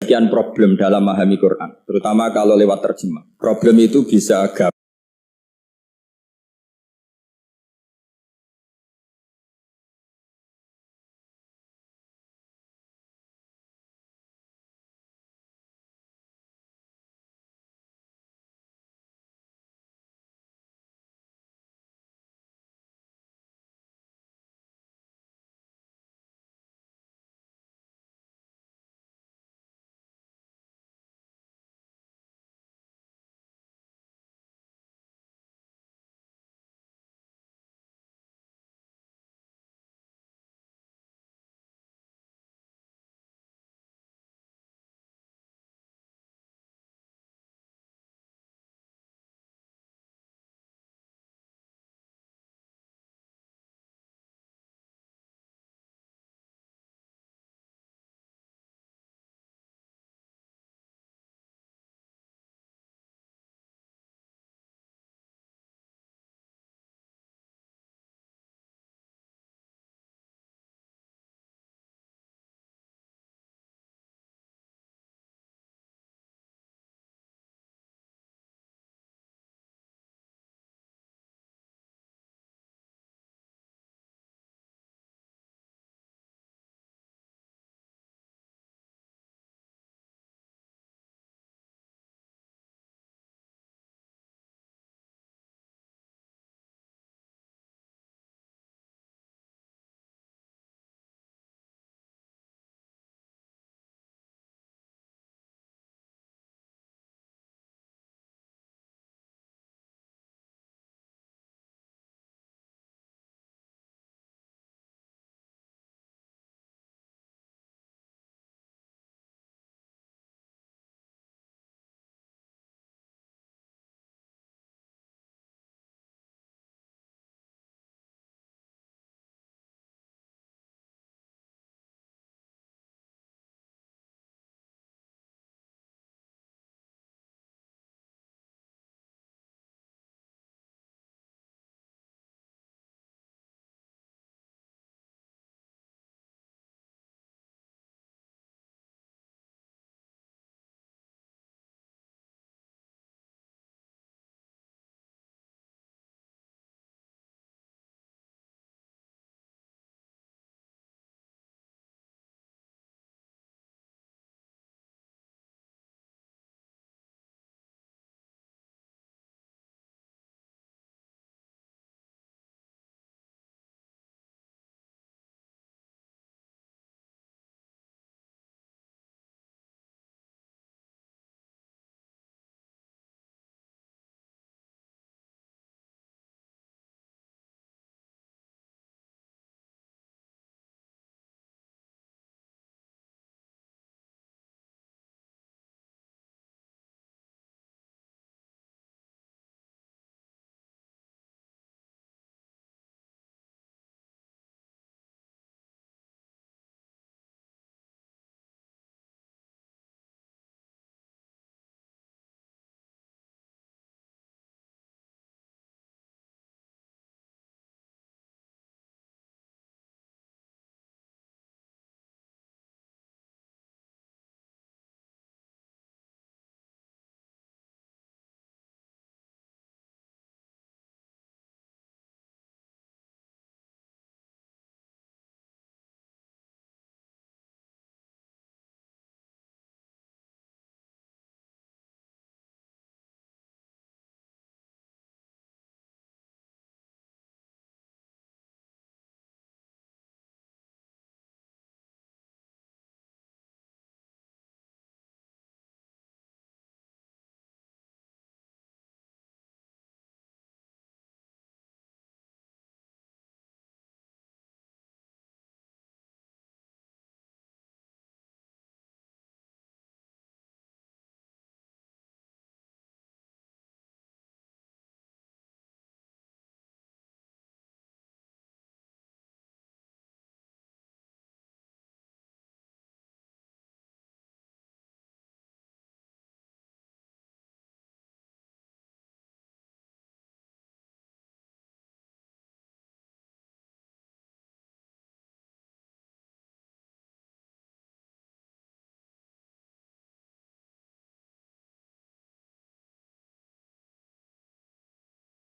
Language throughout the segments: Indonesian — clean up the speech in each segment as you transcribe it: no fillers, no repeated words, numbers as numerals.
Sekian problem dalam memahami Quran, terutama kalau lewat terjemah. Problem itu bisa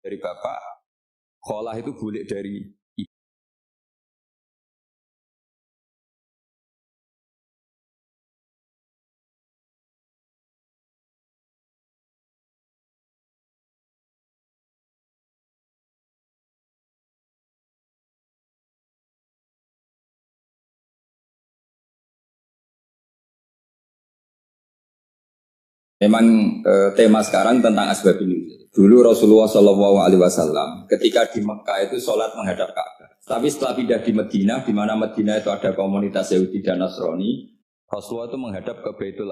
dari bapak, kholah itu bulik dari ibu. Memang tema sekarang tentang asbabun nuzul. Dulu Rasulullah Shallallahu Alaihi Wasallam ketika di Mekah itu sholat menghadap Ka'bah. Tapi setelah pindah di Madinah, di mana Madinah itu ada komunitas Yahudi dan Nasrani, Rasulullah itu menghadap ke Baitul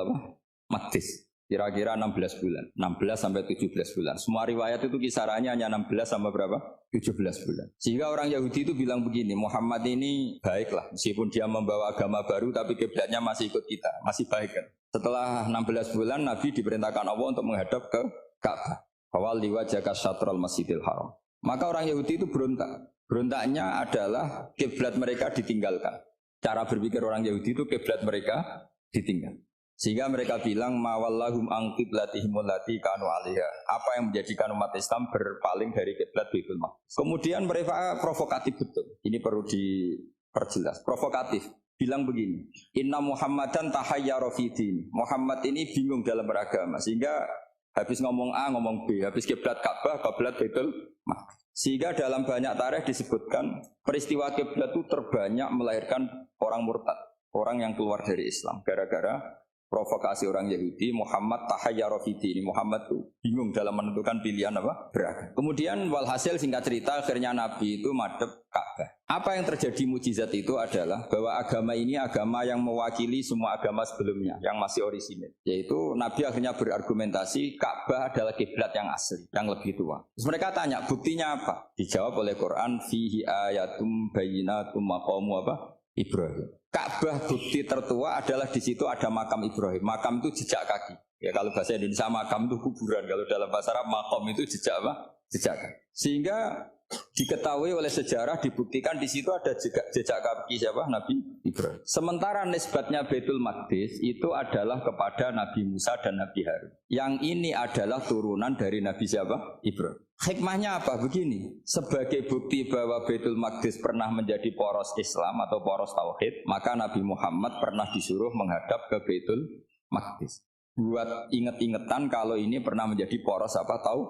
Maqdis. Kira-kira 16 bulan, 16 sampai 17 bulan. Semua riwayat itu kisarannya hanya 16 sampai berapa? 17 bulan. Sehingga orang Yahudi itu bilang begini, Muhammad ini baiklah, meskipun dia membawa agama baru, tapi kiblatnya masih ikut kita, masih baik kan. Setelah 16 bulan, Nabi diperintahkan Allah untuk menghadap ke Ka'bah. Awal liwajaka syatrul masjidil haram. Maka orang Yahudi itu berontak. Berontaknya adalah kiblat mereka ditinggalkan. Cara berpikir orang Yahudi itu kiblat mereka ditinggal. Sehingga mereka bilang mawallahum an qiblatihim allati kanu 'alaiha. Apa yang menjadikan umat Islam berpaling dari kiblat Baitul Maqdis. Kemudian mereka provokatif betul. Ini perlu diperjelas. Provokatif. Bilang begini, Inna Muhammadan tahayyara fi din. Muhammad ini bingung dalam beragama sehingga habis ngomong A ngomong B, habis kiblat Ka'bah, kiblat Baitul Maqdis. Sehingga dalam banyak tarikh disebutkan peristiwa kiblat itu terbanyak melahirkan orang murtad, orang yang keluar dari Islam gara-gara provokasi orang Yahudi. Muhammad tahayyara fi din. Muhammad tuh bingung dalam menentukan pilihan apa? Beragama. Kemudian walhasil singkat cerita akhirnya Nabi itu madhep Ka'bah. Apa yang terjadi mukjizat itu adalah bahwa agama ini agama yang mewakili semua agama sebelumnya yang masih orisinil. Yaitu Nabi akhirnya berargumentasi Ka'bah adalah kiblat yang asli, yang lebih tua. Terus mereka tanya, buktinya apa? Dijawab oleh Quran, fihi ayatum bayyinatum maqamu apa? Ibrahim. Ka'bah bukti tertua adalah di situ ada makam Ibrahim. Makam itu jejak kaki. Ya kalau bahasa Indonesia makam itu kuburan. Kalau dalam bahasa Arab makom itu jejak apa? Jejak kaki. Sehingga diketahui oleh sejarah dibuktikan di situ ada jejak kaki siapa? Nabi Ibrahim. Sementara nisbatnya Baitul Maqdis itu adalah kepada Nabi Musa dan Nabi Harun. Yang ini adalah turunan dari Nabi siapa? Ibrahim. Hikmahnya apa? Begini, sebagai bukti bahwa Baitul Maqdis pernah menjadi poros Islam atau poros Tauhid, maka Nabi Muhammad pernah disuruh menghadap ke Baitul Maqdis. Buat inget-ingetan kalau ini pernah menjadi poros apa? Tahu?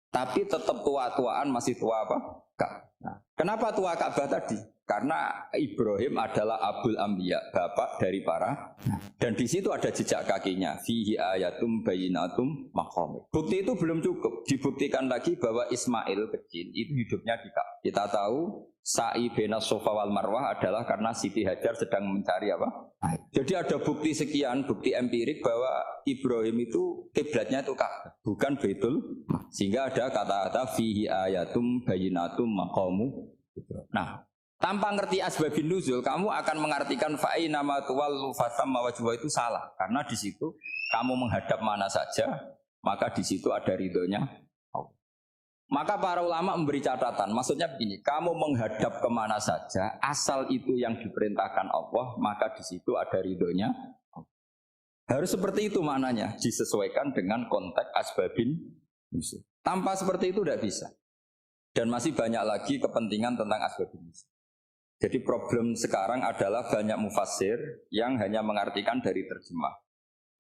Tapi tetap tua-tuaan masih tua apa? Nah, kenapa tua Ka'bah tadi? Karena Ibrahim adalah Abul Anbiya, bapak dari para. Dan di situ ada jejak kakinya. Fihi ayatum bayyinatum maqam. Bukti itu belum cukup. Dibuktikan lagi bahwa Ismail kecil itu hidupnya di Ka'bah. Kita tahu sa'i baina Safa wal Marwah adalah karena Siti Hajar sedang mencari apa? Jadi ada bukti sekian, bukti empirik bahwa Ibrahim itu kiblatnya itu Ka'bah, bukan Baitul. Sehingga ada kata-kata fihi ayatum bayyinatum maqamu. Nah, tanpa ngerti asbabun nuzul, kamu akan mengartikan fa'i nama tuwallu fasamma wajwa itu salah. Karena di situ kamu menghadap mana saja, maka di situ ada ridhonya Allah. Maka para ulama memberi catatan, maksudnya begini, kamu menghadap kemana saja, asal itu yang diperintahkan Allah, maka di situ ada ridhonya Allah. Harus seperti itu maknanya, disesuaikan dengan konteks asbabun nuzul. Tanpa seperti itu tidak bisa. Dan masih banyak lagi kepentingan tentang asbabun nuzul. Jadi problem sekarang adalah banyak mufassir yang hanya mengartikan dari terjemah.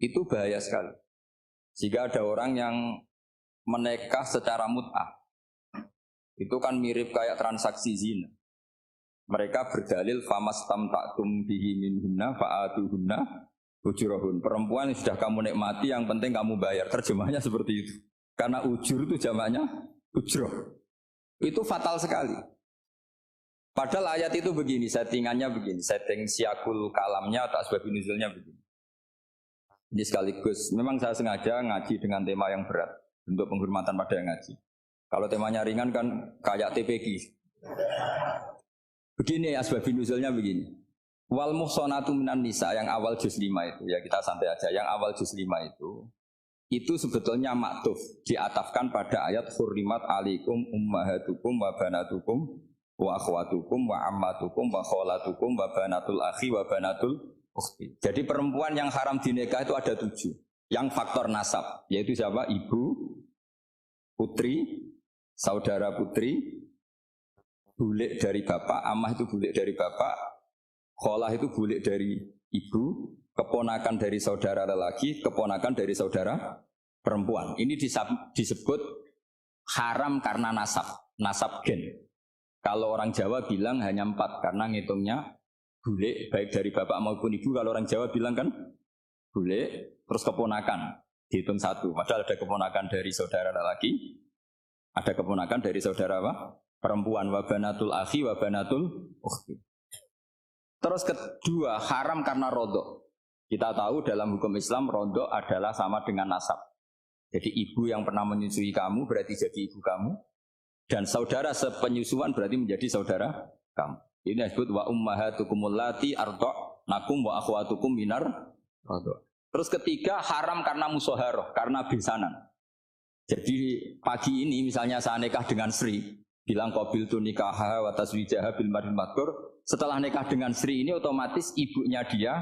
Itu bahaya sekali. Jika ada orang yang menikah secara mut'ah, itu kan mirip kayak transaksi zina. Mereka berdalil famastamta'tum bihi minhunna fa'atuhunna ujurahun. Perempuan yang sudah kamu nikmati yang penting kamu bayar. Terjemahnya seperti itu. Karena ujur itu jamaknya ujroh. Itu fatal sekali. Padahal ayat itu begini, settingannya begini, setting siakul kalamnya atau asbabun nuzulnya begini. Ini sekaligus, memang saya sengaja ngaji dengan tema yang berat untuk penghormatan pada yang ngaji. Kalau temanya ringan kan kayak TPG. Begini asbabun nuzulnya begini. Wal muhsanatu minan nisa yang awal juz 5 itu, ya kita santai aja, yang awal juz 5 itu sebetulnya maktuf, diatafkan pada ayat hurrimat alaikum ummahatukum wa banatukum wa akhwatukum wa ammatukum wa kholatukum wa banatul akhi wa banatul ukhti. Jadi perempuan yang haram dinikah itu ada 7. Yang faktor nasab, yaitu siapa? Ibu, putri, saudara putri, bulik dari bapak, amah itu bulik dari bapak, kholah itu bulik dari ibu, keponakan dari saudara lelaki, keponakan dari saudara perempuan. Ini disebut haram karena nasab gen. Kalau orang Jawa bilang hanya 4 karena ngitungnya bulik baik dari bapak maupun ibu. Kalau orang Jawa bilang kan bulik terus keponakan dihitung 1. Padahal ada keponakan dari saudara lelaki, ada keponakan dari saudara apa? Perempuan. Wabanatul akhi wabanatul ukhti. Terus kedua haram karena rodok. Kita tahu dalam hukum Islam rodok adalah sama dengan nasab. Jadi ibu yang pernah menyusui kamu berarti jadi ibu kamu. Dan saudara sepenyusuan berarti menjadi saudara kamu. Ini disebut wa ummahatukumul lati arda'nakum wa akhwatukum minar rodok. Terus ketiga haram karena musoharoh, karena besanan. Jadi pagi ini misalnya saya nikah dengan Sri, bilang qabil tu nikaha wa taswijaha bil marhil madkur. Setelah nikah dengan Sri ini otomatis ibunya dia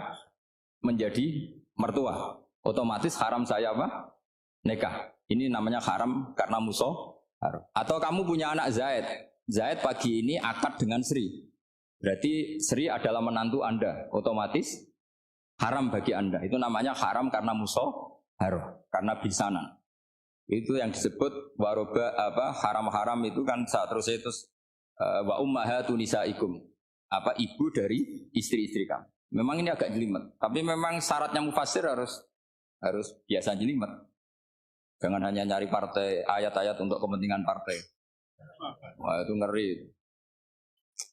menjadi mertua. Otomatis haram saya apa? Nikah. Ini namanya haram karena musoharoh. Atau kamu punya anak Zaid. Zaid pagi ini akad dengan Sri. Berarti Sri adalah menantu Anda. Otomatis haram bagi Anda. Itu namanya haram karena musoharoh, karena bisanan. Itu yang disebut waroba haram-haram itu kan saat terus itu wa ummahatu nisaikum. Ibu dari istri-istri kamu. Memang ini agak jelimet, tapi memang syaratnya mufassir harus biasa jelimet. Jangan hanya nyari partai ayat-ayat untuk kepentingan partai. Wah itu ngeri.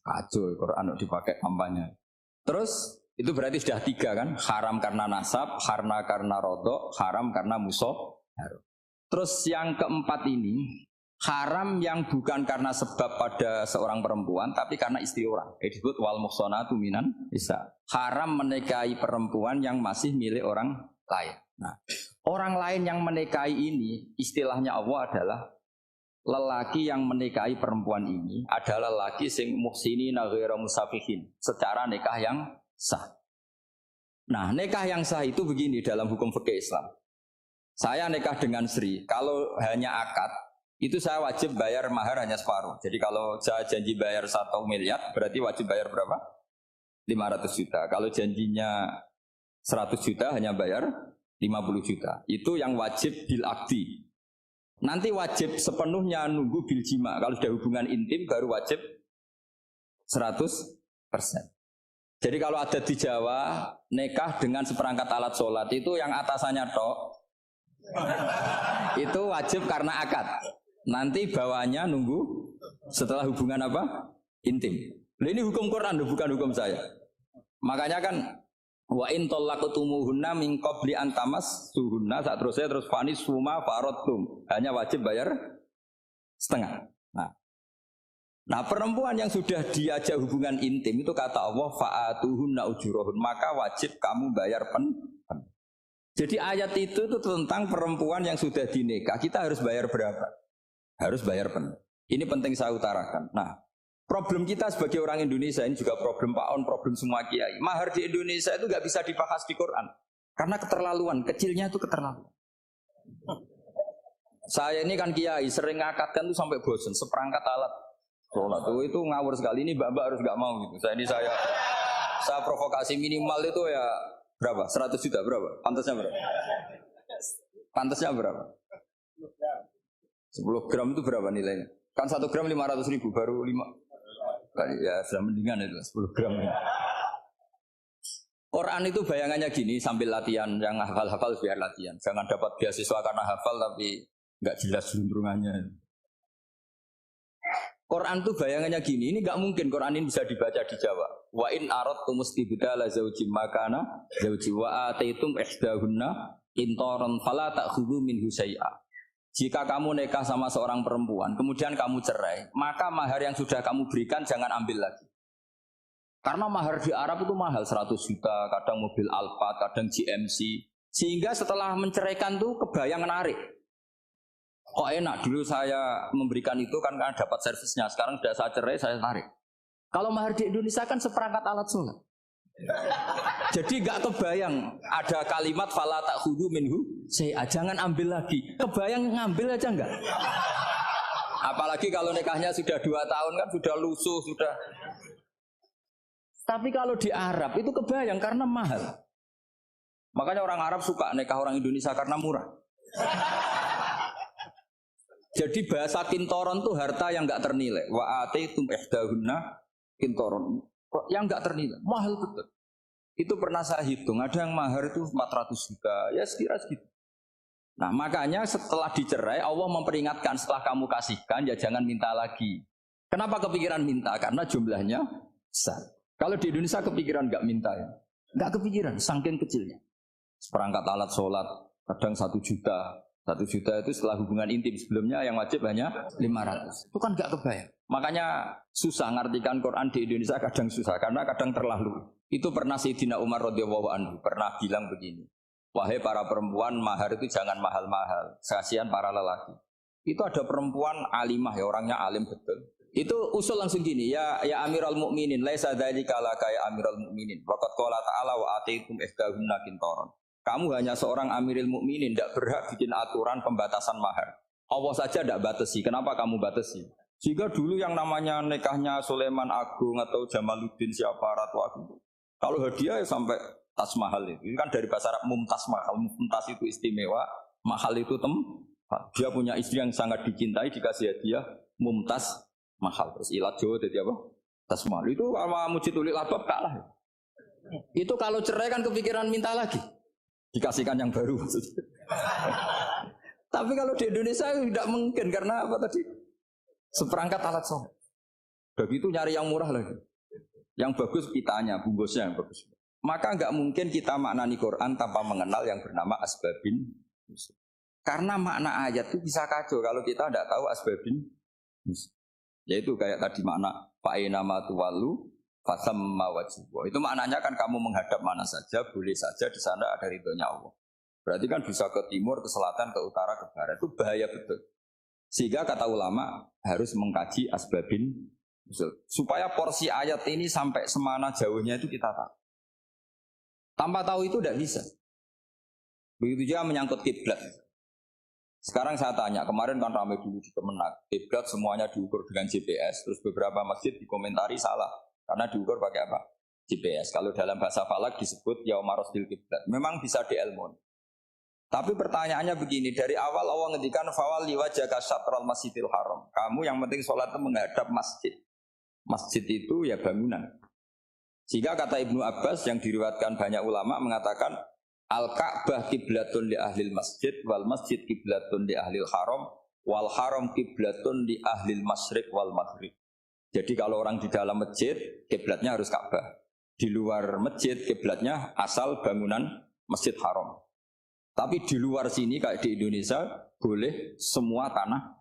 Kacau Quran dipakai kampanye. Terus itu berarti sudah 3 kan? Haram karena nasab, karena rodok, haram karena musoh. Terus yang keempat ini haram yang bukan karena sebab pada seorang perempuan, tapi karena istri orang. Disebut wal muhsanatu minan nisa. Haram menikahi perempuan yang masih milik orang lain. Nah, orang lain yang menikahi ini istilahnya Allah adalah lelaki yang menikahi perempuan ini adalah lelaki sing muhsinina ghairu musafihin, secara nikah yang sah. Nah, nikah yang sah itu begini dalam hukum fikih Islam. Saya nikah dengan Sri, kalau hanya akad itu saya wajib bayar mahar hanya separuh. Jadi kalau saya janji bayar 1 miliar berarti wajib bayar berapa? 500 juta. Kalau janjinya 100 juta hanya bayar 50 juta. Itu yang wajib bil akdi. Nanti wajib sepenuhnya nunggu bil jima. Kalau sudah hubungan intim baru wajib 100%. Jadi kalau ada di Jawa nikah dengan seperangkat alat sholat itu yang atasannya tok itu wajib karena akad. Nanti bawahnya nunggu setelah hubungan apa? Intim. Ini hukum Quran bukan hukum saya. Makanya kan wa in talaqtumuhunna min qabli an tamassuhunna saat terus fanis suma faradtum. Hanya wajib bayar setengah. Nah, perempuan yang sudah diajak hubungan intim itu kata Allah fa'atuhunna ujurahun, maka wajib kamu bayar pen. Jadi ayat itu tentang perempuan yang sudah dinikah, kita harus bayar berapa? Harus bayar pen. Ini penting saya utarakan. Nah, problem kita sebagai orang Indonesia ini juga problem Pak On, problem semua kiai. Mahar di Indonesia itu nggak bisa dibahas di Quran karena keterlaluan, kecilnya itu keterlaluan. Saya ini kan kiai, sering ngakatkan tuh sampai bosan, seperangkat alat sholat itu ngawur sekali. Ini mbak-mbak harus nggak mau gitu. Saya provokasi minimal itu ya berapa? 100 juta berapa? Pantasnya berapa? Pantasnya berapa? 10 gram itu berapa nilainya? Kan 1 gram 500 ribu baru 5. Ya sudah mendingan itu 10 gram. Quran itu bayangannya gini sambil latihan, yang hafal-hafal biar latihan. Jangan dapat beasiswa karena hafal tapi nggak jelas juntrungannya. Quran itu bayangannya gini, ini nggak mungkin Quran ini bisa dibaca di Jawa. Wa in aradtum istibdala zaujin makana zauji wa ataitum ihdahunna intaran fala ta'khudhu minhu syai'a. Jika kamu nikah sama seorang perempuan, kemudian kamu cerai, maka mahar yang sudah kamu berikan jangan ambil lagi. Karena mahar di Arab itu mahal, 100 juta, kadang mobil Alphard, kadang GMC. Sehingga setelah menceraikan tuh kebayang menarik. Kok enak, dulu saya memberikan itu kan karena dapat servisnya, sekarang sudah saya cerai, saya tarik. Kalau mahar di Indonesia kan seperangkat alat sholat. Jadi gak kebayang ada kalimat fala ta'khudhu minhu syai'a, jangan ambil lagi. Kebayang ngambil aja enggak? Apalagi kalau nikahnya sudah 2 tahun kan sudah lusuh sudah. Tapi kalau di Arab itu kebayang karena mahal. Makanya orang Arab suka nikah orang Indonesia karena murah. Jadi bahasa kintoron tuh harta yang nggak ternilai. Wa ataitum ihdahunna kintoron. Yang nggak ternilai, mahal betul. Itu pernah saya hitung, ada yang mahar itu 400 juta, ya sekira segitu. Nah makanya setelah dicerai Allah memperingatkan setelah kamu kasihkan ya jangan minta lagi. Kenapa kepikiran minta? Karena jumlahnya besar. Kalau di Indonesia kepikiran nggak minta ya, nggak kepikiran, saking kecilnya. Seperangkat alat sholat kadang 1 juta. 1 juta itu setelah hubungan intim, sebelumnya yang wajib hanya 500. Itu kan nggak kebayang. Makanya susah ngartikan Quran di Indonesia, kadang susah karena kadang terlalu. Itu pernah Sayyidina Umar radhiyallahu anhu pernah bilang begini. Wahai para perempuan, mahar itu jangan mahal-mahal. Kasihan para lelaki. Itu ada perempuan alimah ya, orangnya alim betul. Itu usul langsung gini, ya Amirul Mukminin, laisa dzalika laka ya Amirul Mukminin. Waqad qala ta'ala wa ataitum ihdahunna qintaran. Kamu hanya seorang Amirul Mukminin, tidak berhak bikin aturan pembatasan mahar. Allah saja tidak batasi. Kenapa kamu batasi? Jika dulu yang namanya nikahnya Sulaiman Agung atau Jamaluddin siapa Ratu Agung, kalau hadiah ya sampai tas mahal itu. Ini kan dari bahasa Arab mumtaz mahal. Mumtaz itu istimewa, mahal itu dia punya istri yang sangat dicintai, dikasih hadiah mumtaz mahal. Terus ilat Jawa jadi apa? Tas mahal. Itu sama Mujid Ulil Albab kalah. Itu kalau cerai kan kepikiran minta lagi. Dikasihkan yang baru maksudnya. Tapi kalau di Indonesia tidak mungkin karena apa tadi? Seperangkat alat sholat. Begitu nyari yang murah lagi. Yang bagus kitanya, bungkusnya yang bagus. Maka nggak mungkin kita maknani Quran tanpa mengenal yang bernama asbabin. Karena makna ayat itu bisa kacau kalau kita tidak tahu asbabin. Yaitu kayak tadi makna fa'ina ma tuwallu fasamma wajibwa. Itu maknanya kan kamu menghadap mana saja, boleh saja di sana ada ridhonya Allah. Berarti kan bisa ke timur, ke selatan, ke utara, ke barat. Itu bahaya betul. Sehingga kata ulama harus mengkaji asbabin usul. Supaya porsi ayat ini sampai semana jauhnya itu kita tahu. Tanpa tahu itu tidak bisa. Begitu juga menyangkut kiblat. Sekarang saya tanya, kemarin kan ramai dulu di Kemenak. Kiblat semuanya diukur dengan GPS. Terus beberapa masjid dikomentari salah. Karena diukur pakai apa? GPS. Kalau dalam bahasa falak disebut yaumarosdil kiblat. Memang bisa diilmun. Tapi pertanyaannya begini, dari awal Allah ngendikan fawalli wajhaka syatral masjidil haram. Kamu yang penting sholat itu menghadap masjid. Masjid itu ya bangunan. Sehingga kata Ibnu Abbas yang diriwayatkan banyak ulama mengatakan Al-Ka'bah kiblatun li ahlil masjid wal masjid kiblatun li ahlil haram wal haram kiblatun li ahlil masyriq wal maghrib. Jadi kalau orang di dalam masjid kiblatnya harus Ka'bah. Di luar masjid kiblatnya asal bangunan Masjid Haram. Tapi di luar sini kayak di Indonesia boleh semua tanah.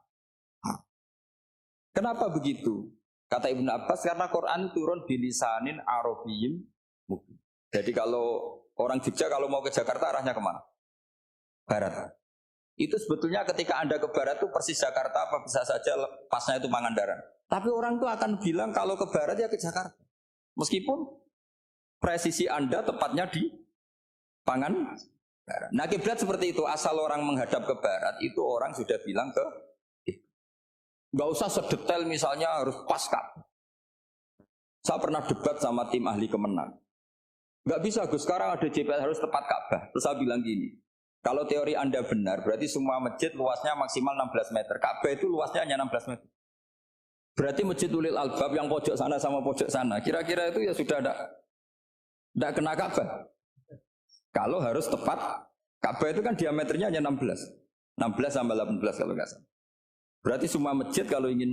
Kenapa begitu? Kata Ibnu Abbas karena Quran turun bilisanin Arabiyyin mubin. Jadi kalau orang Jogja kalau mau ke Jakarta arahnya kemana? Barat. Itu sebetulnya ketika Anda ke barat itu persis Jakarta apa bisa saja pasnya itu Pangandaran. Tapi orang itu akan bilang kalau ke barat ya ke Jakarta. Meskipun presisi Anda tepatnya di Pangandaran. Nah kiblat seperti itu, asal orang menghadap ke barat itu orang sudah bilang ke nggak usah sedetail misalnya harus pas Ka'bah. Saya pernah debat sama tim ahli Kemenang. Nggak bisa Gus, sekarang ada GPS harus tepat Ka'bah. Terus saya bilang gini, kalau teori Anda benar, berarti semua masjid luasnya maksimal 16 meter. Ka'bah itu luasnya hanya 16 meter. Berarti Masjid Ulil Albab yang pojok sana sama pojok sana, kira-kira itu ya sudah tidak kena Ka'bah. Kalau harus tepat, Ka'bah itu kan diameternya hanya 16. 16 sampai 18 kalau nggak salah. Berarti semua masjid kalau ingin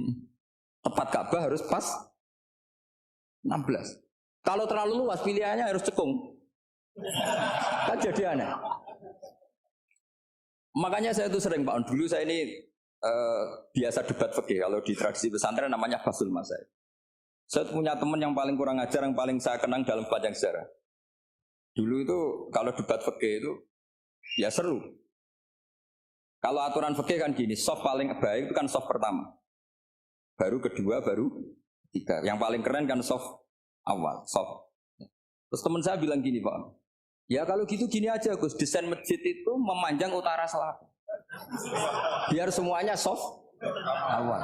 tepat Ka'bah harus pas 16. Kalau terlalu luas pilihannya harus cekung. Kan jadi aneh. Makanya saya itu sering Pak, dulu saya ini biasa debat fikih. Kalau di tradisi pesantren namanya Fasul Masail. Saya punya teman yang paling kurang ajar, yang paling saya kenang dalam panjang sejarah. Dulu itu kalau debat fikih itu ya seru. Kalau aturan fikih kan gini, soft paling baik itu kan soft pertama. Baru kedua, baru ketiga. Yang paling keren kan soft awal, soft. Terus teman saya bilang gini Pak, ya kalau gitu gini aja Gus, desain masjid itu memanjang utara selatan. Biar semuanya soft awal.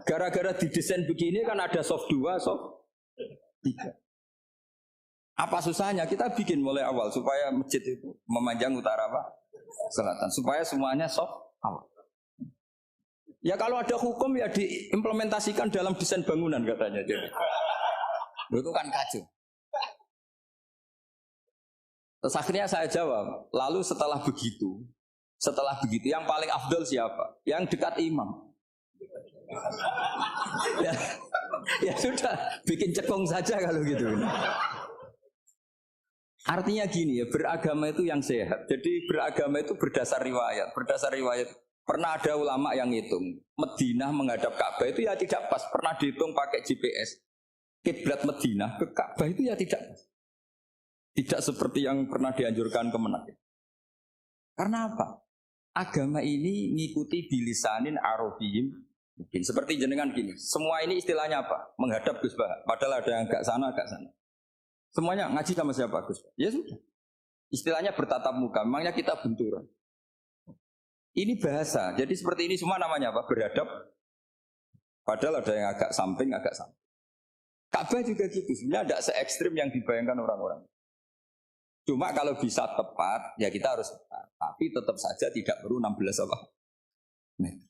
Gara-gara didesain begini kan ada soft 2, soft 3. Apa susahnya kita bikin mulai awal supaya masjid itu memanjang utara apa? Selatan. Supaya semuanya soft awal. Ya kalau ada hukum ya diimplementasikan dalam desain bangunan katanya. Jadi itu kan kacau. Terus akhirnya saya jawab, lalu setelah begitu yang paling afdol siapa? Yang dekat imam. Ya sudah, bikin cekung saja kalau gitu. Artinya gini ya, beragama itu yang sehat. Jadi beragama itu berdasar riwayat. Berdasar riwayat, pernah ada ulama yang hitung Madinah menghadap Ka'bah itu ya tidak pas. Pernah dihitung pakai GPS. Kiblat Madinah ke Ka'bah itu ya tidak pas. Tidak seperti yang pernah dianjurkan Kemenak. Karena apa? Agama ini ngikuti bilisanin arabiyyin mungkin. Seperti jenengan gini. Semua ini istilahnya apa? Menghadap Gus Bah. Padahal ada yang agak sana, agak sana. Semuanya ngaji sama siapa Gus? Ya sudah. Istilahnya bertatap muka. Memangnya kita benturan. Ini bahasa. Jadi seperti ini semua namanya apa? Berhadap. Padahal ada yang agak samping, agak samping. Ka'bah juga gitu. Sebenarnya tidak se-ekstrim yang dibayangkan orang-orang. Cuma kalau bisa tepat, ya kita harus tepat. Tapi tetap saja tidak perlu 16 apa? Meter.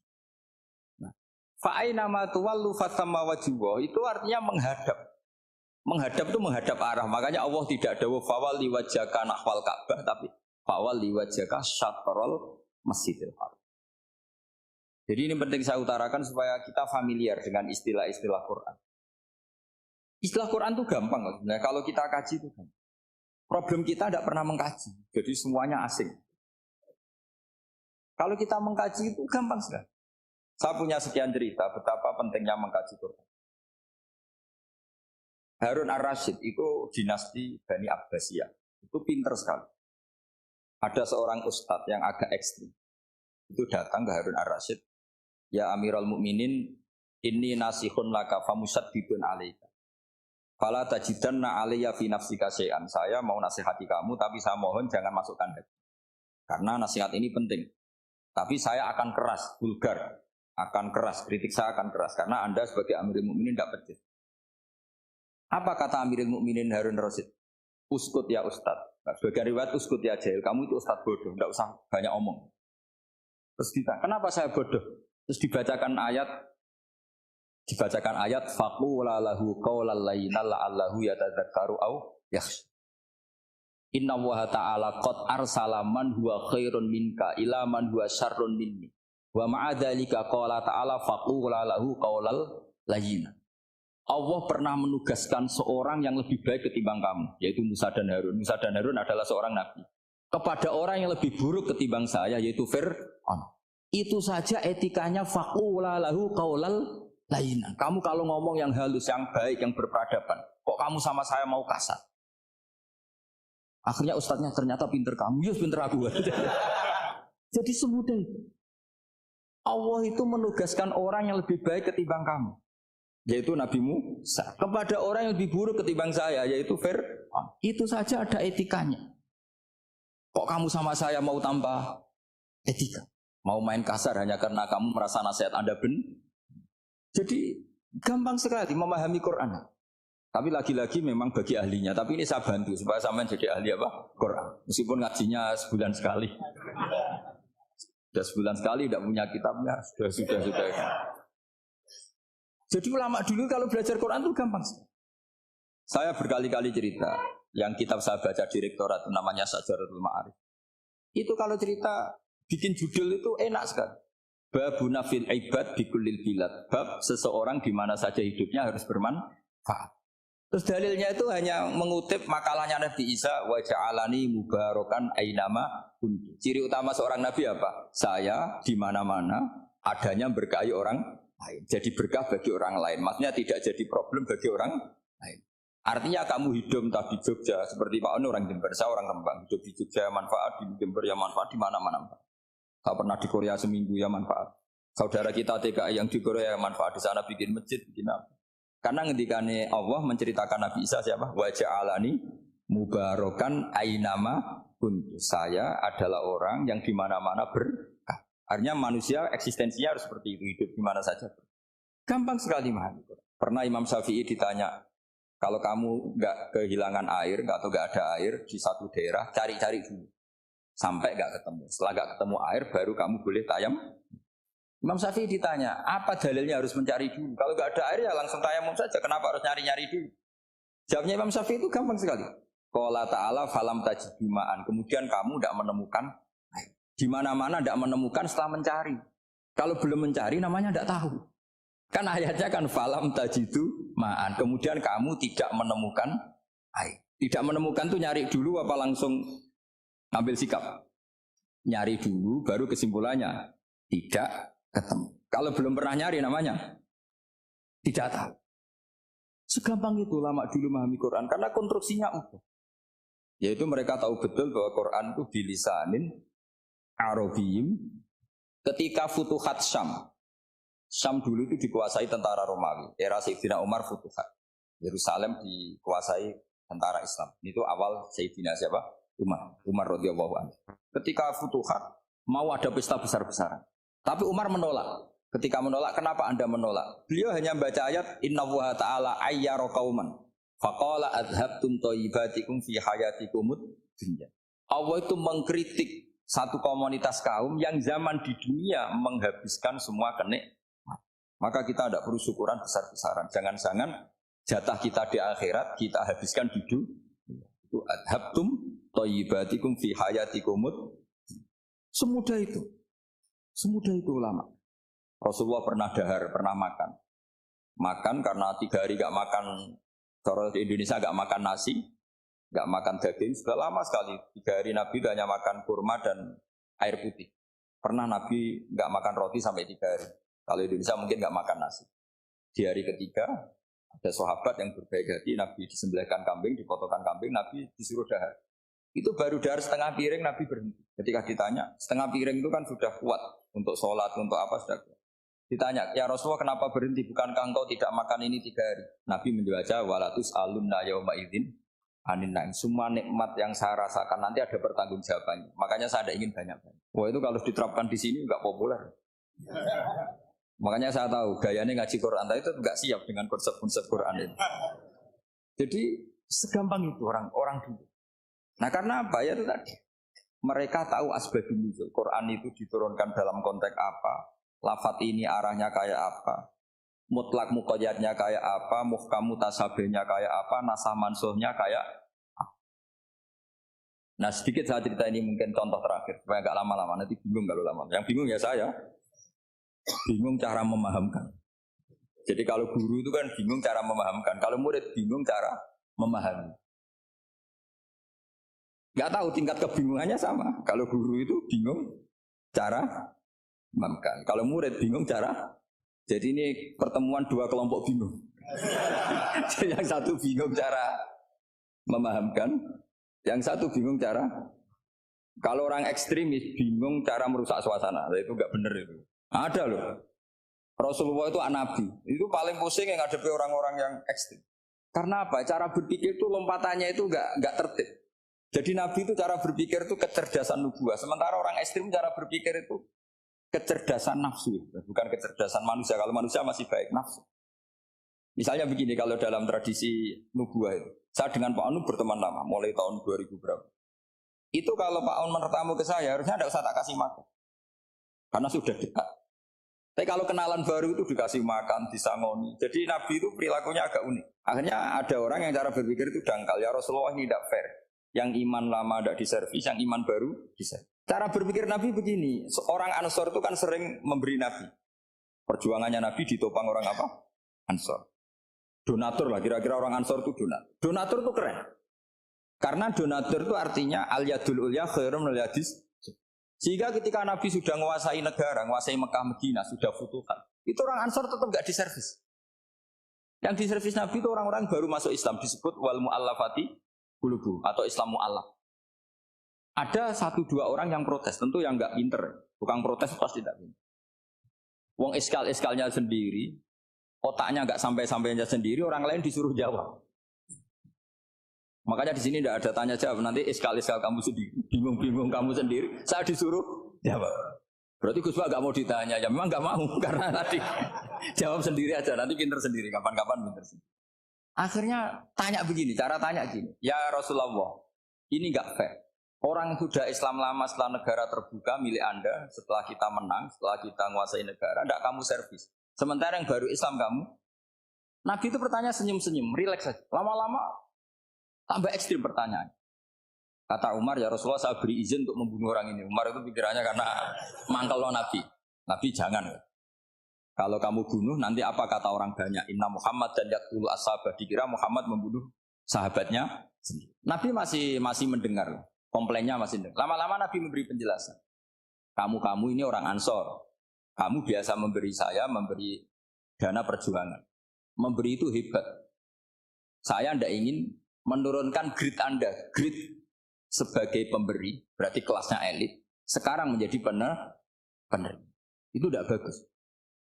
Nah, fa'aina ma tuwallu fathamma wajhullah itu artinya menghadap. Menghadap itu menghadap arah. Makanya Allah tidak ada fawal liwajhaka nahwal Ka'bah, tapi fawal liwajhaka syatrul Masjidil Haram. Jadi ini penting saya utarakan supaya kita familiar dengan istilah-istilah Quran. Istilah Quran itu gampang. Nah, kalau kita kaji itu gampang. Problem kita tidak pernah mengkaji. Jadi semuanya asing. Kalau kita mengkaji itu gampang sekali. Saya punya sekian cerita betapa pentingnya mengkaji Quran. Harun ar-Rasyid itu dinasti Bani Abbasiyah. Itu pinter sekali. Ada seorang ustadz yang agak ekstrim. Itu datang ke Harun ar-Rasyid. Ya Amirul Mukminin, inni nasihun laka famusaddidun alaika. Fala tajidanna alayya fi nafsika syai'an. Saya mau nasihati kamu, tapi saya mohon jangan masukkan hati. Karena nasihat ini penting. Tapi saya akan keras, vulgar. Akan keras, kritik saya akan keras. Karena Anda sebagai Amirul Mukminin tidak percaya. Apa kata Amirul Mukminin Harun Rasyid? Uskut ya Ustadz. Nah, sebagai riwayat uskut ya jahil. Kamu itu Ustadz bodoh, tidak usah banyak omong. Terus ditanya, kenapa saya bodoh? Terus dibacakan ayat faqula lahu qaulal layyinal la'allahu yatadzakkaru aw yakhsha. Inna Allaha ta'ala qad arsala man huwa khairun minka ila man huwa syarrun minni. Wa ma'a dzalika qala ta'ala faqula lahu qaulal layyin. Allah pernah menugaskan seorang yang lebih baik ketimbang kamu, yaitu Musa dan Harun. Musa dan Harun adalah seorang nabi. Kepada orang yang lebih buruk ketimbang saya, yaitu Fir'aun. Itu saja etikanya faqula lahu qaulal layyin. Kamu kalau ngomong yang halus, yang baik, yang berperadaban, kok kamu sama saya mau kasar? Akhirnya ustadznya ternyata pinter kamu, yes pinter aku. Jadi semudah itu. Allah itu menugaskan orang yang lebih baik ketimbang kamu, yaitu Nabi Musa, kepada orang yang lebih buruk ketimbang saya, yaitu Fir'aun. Itu saja ada etikanya. Kok kamu sama saya mau tambah etika? Mau main kasar hanya karena kamu merasa nasihat Anda benar? Jadi gampang sekali memahami Quran. Tapi lagi-lagi memang bagi ahlinya. Tapi ini saya bantu supaya sampean jadi ahli apa? Quran. Meskipun ngajinya sebulan sekali. Sudah sebulan sekali tidak punya kitabnya. Sudah. Jadi ulama dulu kalau belajar Quran itu gampang. Saya berkali-kali cerita. Yang kitab saya baca di rektorat namanya Syajaratul Ma'arif. Itu kalau cerita bikin judul itu enak sekali. Babuna fil ibad bikullil bilad. Bab seseorang di mana saja hidupnya harus bermanfaat. Terus dalilnya itu hanya mengutip makalahnya Nabi Isa, wa ja'alani mubarakan ainama kuntu. Ciri utama seorang nabi apa? Saya di mana-mana adanya berkahi orang lain. Jadi berkah bagi orang lain. Maksudnya tidak jadi problem bagi orang lain. Artinya kamu hidup entah di Jogja seperti Pak Ono orang Jember, saya orang Rembang. Hidup di Jogja manfaat, di Jember ya manfaat, di mana-mana. Saya pernah di Korea seminggu ya manfaat. Saudara kita TKI yang di Korea ya manfaat, di sana bikin masjid, bikin apa. Karena ngendikane Allah menceritakan Nabi Isa siapa? Wa ja'alani mubarakan ainama kuntu. Saya adalah orang yang di mana-mana berkah. Artinya manusia eksistensinya harus seperti itu, hidup di mana saja. Gampang sekali memahami Quran. Pernah Imam Syafi'i ditanya, kalau kamu nggak kehilangan air atau nggak ada air di satu daerah, cari-cari dulu sampai nggak ketemu. Setelah nggak ketemu air, baru kamu boleh tayam. Imam Syafi'i ditanya, apa dalilnya harus mencari dulu? Kalau nggak ada air ya langsung tayamum saja. Kenapa harus nyari-nyari dulu? Jawabnya Imam Syafi'i itu gampang sekali. Qala ta'ala falam tajidu ma'an. Kemudian kamu tidak menemukan air. Di mana-mana tidak menemukan setelah mencari. Kalau belum mencari namanya tidak tahu. Kan ayatnya kan falam tajidu ma'an. Kemudian kamu tidak menemukan air. Tidak menemukan tuh nyari dulu apa langsung ambil sikap? Nyari dulu baru kesimpulannya tidak ketemu. Kalau belum pernah nyari namanya tidak tahu. Segampang itu lama dulu memahami Quran karena konstruksinya utuh. Yaitu mereka tahu betul bahwa Quran itu bilisanin Arabiyim. Ketika Futuhat Syam. Syam dulu itu dikuasai tentara Romawi. Era Sayyidina Umar Futuhat. Yerusalem dikuasai tentara Islam. Itu awal Sayyidina siapa? Umar radhiyallahu anhu. Ketika Futuhat mau ada pesta besar-besaran. Tapi Umar menolak. Ketika menolak, kenapa Anda menolak? Beliau hanya baca ayat Innallaha ta'ala ayyara qauman faqala adhabtum thayyibatikum fi hayatikumud dunya. Allah itu mengkritik satu komunitas kaum yang zaman di dunia menghabiskan semua kenikmatan. Maka kita tidak perlu syukuran besar-besaran. Jangan-jangan jatah kita di akhirat kita habiskan di dunia. Itu adhabtum thayyibatikum fi hayatikumud. Semudah itu. Semudah itu ulama. Rasulullah pernah dahar, pernah makan. Makan karena 3 hari gak makan, kalau di Indonesia gak makan nasi, gak makan daging, sudah lama sekali. 3 hari Nabi itu hanya makan kurma dan air putih. Pernah Nabi gak makan roti sampai 3 hari. Kalau Indonesia mungkin gak makan nasi. Di hari ketiga, ada sahabat yang berbaik hati, Nabi disembelihkan kambing, dipotongkan kambing, Nabi disuruh dahar. Itu baru dahar setengah piring, Nabi berhenti. Ketika ditanya, setengah piring itu kan sudah kuat untuk sholat, untuk apa sudah kuat. Ditanya, ya Rasulullah kenapa berhenti? Bukankah engkau tidak makan ini 3 hari? Nabi menjawab, walatus alunna yauma idzin anin naim. Semua nikmat yang saya rasakan nanti ada pertanggungjawabannya. Makanya saya tidak ingin banyak-banyak. Wah itu kalau diterapkan di sini enggak populer. Makanya saya tahu gayanya ngaji Quran itu enggak siap dengan konsep-konsep Quran ini. Jadi segampang itu orang dulu. Nah karena apa ya itu tadi? Mereka tahu asbabun nuzul. Quran itu diturunkan dalam konteks apa? Lafat ini arahnya kayak apa? Mutlak muqayyadnya kayak apa? Muhkam mutasabihnya kayak apa? Nasah mansuhnya kayak apa? Nah sedikit saya cerita ini mungkin contoh terakhir supaya agak lama-lama, nanti bingung kalau lama. Yang bingung ya saya. Bingung cara memahamkan. Jadi kalau guru itu kan bingung cara memahamkan. Kalau murid bingung cara memahami. Gak tahu tingkat kebingungannya sama. Kalau guru itu bingung cara memahamkan. Kalau murid bingung cara. Jadi ini pertemuan 2 kelompok bingung. Yang satu bingung cara memahamkan. Yang satu bingung cara. Kalau orang ekstremis bingung cara merusak suasana. Itu gak benar itu. Ada loh. Rasulullah itu nabi. Itu paling pusing yang ngadepi orang-orang yang ekstrem. Karena apa? Cara berpikir itu lompatannya itu gak tertib. Jadi Nabi itu cara berpikir itu kecerdasan nubuah. Sementara orang ekstrim cara berpikir itu kecerdasan nafsu. Bukan kecerdasan manusia. Kalau manusia masih baik nafsu. Misalnya begini, kalau dalam tradisi nubuah itu. Saya dengan Pak Anu berteman lama. Mulai tahun 2000 berapa. Itu kalau Pak Anu bertamu ke saya, harusnya tidak usah tak kasih makan. Karena sudah dekat. Tapi kalau kenalan baru itu dikasih makan, disangoni. Jadi Nabi itu perilakunya agak unik. Akhirnya ada orang yang cara berpikir itu dangkal. Ya Rasulullah ini tidak fair. Yang iman lama tidak diservis, yang iman baru diservis. Cara berpikir Nabi begini, seorang Ansor itu kan sering memberi Nabi. Perjuangannya Nabi ditopang orang apa? Ansor. Donatur lah, kira-kira orang Ansor itu donatur. Donatur itu keren. Karena donatur itu artinya al-yadul ulya khairum minal yadis. Sehingga ketika Nabi sudah menguasai negara, menguasai Mekah Medina, sudah futuhat, itu orang Ansor tetap nggak diservis. Yang diservis Nabi itu orang-orang baru masuk Islam, disebut wal mu'allafati qulubuhum atau Islam mu'allaf. Ada 1-2 orang yang protes, tentu yang nggak pinter. Tukang protes pasti tidak pinter. Wong iskal-iskalnya sendiri, otaknya nggak sampai-sampainya sendiri, orang lain disuruh jawab. Makanya di sini tidak ada tanya jawab. Nanti iskal-iskal kamu sendiri, bingung-bingung kamu sendiri, saya disuruh jawab. Berarti Gus Pak gak mau ditanya, ya memang gak mau karena tadi jawab sendiri aja, nanti pinter sendiri, kapan-kapan pinter sendiri. Akhirnya tanya begini, cara tanya gini, ya Rasulullah, ini gak fair. Orang sudah Islam lama setelah negara terbuka milik Anda, setelah kita menang, setelah kita menguasai negara, tidak kamu servis. Sementara yang baru Islam kamu, Nabi itu bertanya senyum-senyum, rileks saja. Lama-lama tambah ekstrim pertanyaan. Kata Umar, ya Rasulullah saya beri izin untuk membunuh orang ini. Umar itu pikirannya karena mangkel lo Nabi. Nabi jangan. Kalau kamu bunuh nanti apa kata orang banyak? Inna Muhammad dan yaqtulu ashabah. Dikira Muhammad membunuh sahabatnya sendiri. Nabi masih mendengar. Komplainnya masih dengar. Lama-lama Nabi memberi penjelasan. Kamu ini orang Ansor. Kamu biasa memberi saya, memberi dana perjuangan. Memberi itu hebat. Saya tidak ingin menurunkan grade Anda. Grade sebagai pemberi, berarti kelasnya elit, sekarang menjadi penerima. Itu tidak bagus.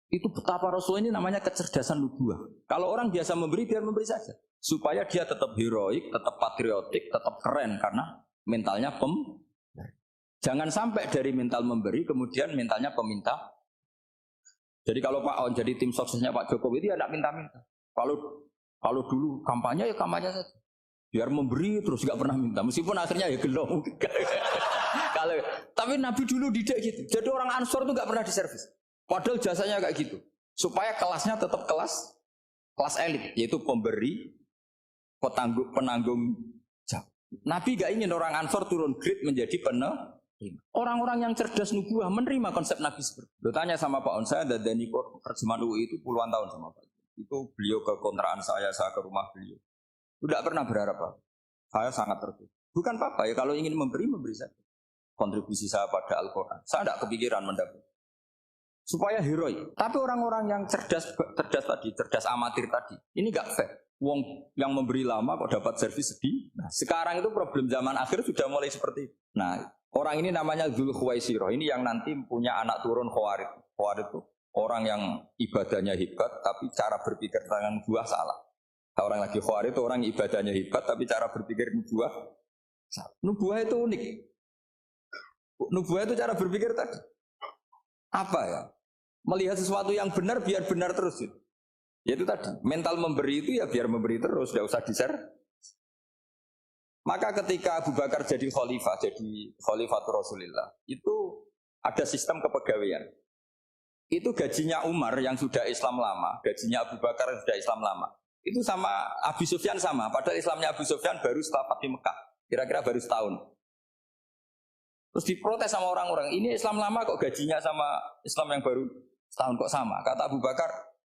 Itu betapa Rasul ini namanya kecerdasan nubuah. Kalau orang biasa memberi, biar memberi saja. Supaya dia tetap heroik, tetap patriotik, tetap keren. Karena mentalnya Jangan sampai dari mental memberi, kemudian mentalnya peminta. Jadi kalau Pak On jadi tim suksesnya Pak Jokowi itu ya tidak minta-minta. Kalau dulu kampanye ya kampanye saja. Biar memberi terus gak pernah minta. Meskipun akhirnya ya gelong. Tapi Nabi dulu tidak gitu. Jadi orang Ansor itu gak pernah diservis. Padahal jasanya kayak gitu. Supaya kelasnya tetap kelas elit. Yaitu pemberi, penanggung jawab. Nabi gak ingin orang Ansor turun grade menjadi penerima. Orang-orang yang cerdas nubuah menerima konsep Nabi seperti itu. Tanya sama Pak On, saya dadani terjemahan UI itu puluhan tahun sama Pak. Itu beliau ke kontrakan saya ke rumah beliau. Tidak pernah berharap apa. Saya sangat tertutup. Bukan apa-apa ya, kalau ingin memberi saja. Kontribusi saya pada Al-Quran. Saya tidak kepikiran mendapat. Supaya heroik. Tapi orang-orang yang cerdas amatir tadi, ini gak fair. Wong yang memberi lama kok dapat servis sedih. Nah, sekarang itu problem zaman akhir sudah mulai seperti itu. Nah, orang ini namanya Dzul Khuwaisirah. Ini yang nanti punya anak turun Khawarij. Khawarij itu orang yang ibadahnya hebat, tapi cara berpikir tentang buah salah. Orang lagi Khawarij itu orang ibadahnya hebat tapi cara berpikir nubuah. Nubuah itu unik. Nubuah itu cara berpikir tadi. Apa ya? Melihat sesuatu yang benar biar benar terus itu. Yaitu tadi, mental memberi itu ya biar memberi terus, tidak usah di-share. Maka ketika Abu Bakar jadi khalifatul Rasulullah, itu ada sistem kepegawaian. Itu gajinya Umar yang sudah Islam lama, gajinya Abu Bakar yang sudah Islam lama. Itu sama Abu Sufyan sama, padahal Islamnya Abu Sufyan baru setelah Fathu Mekah, kira-kira baru setahun. Terus diprotes sama orang-orang, ini Islam lama kok gajinya sama Islam yang baru setahun kok sama. Kata Abu Bakar,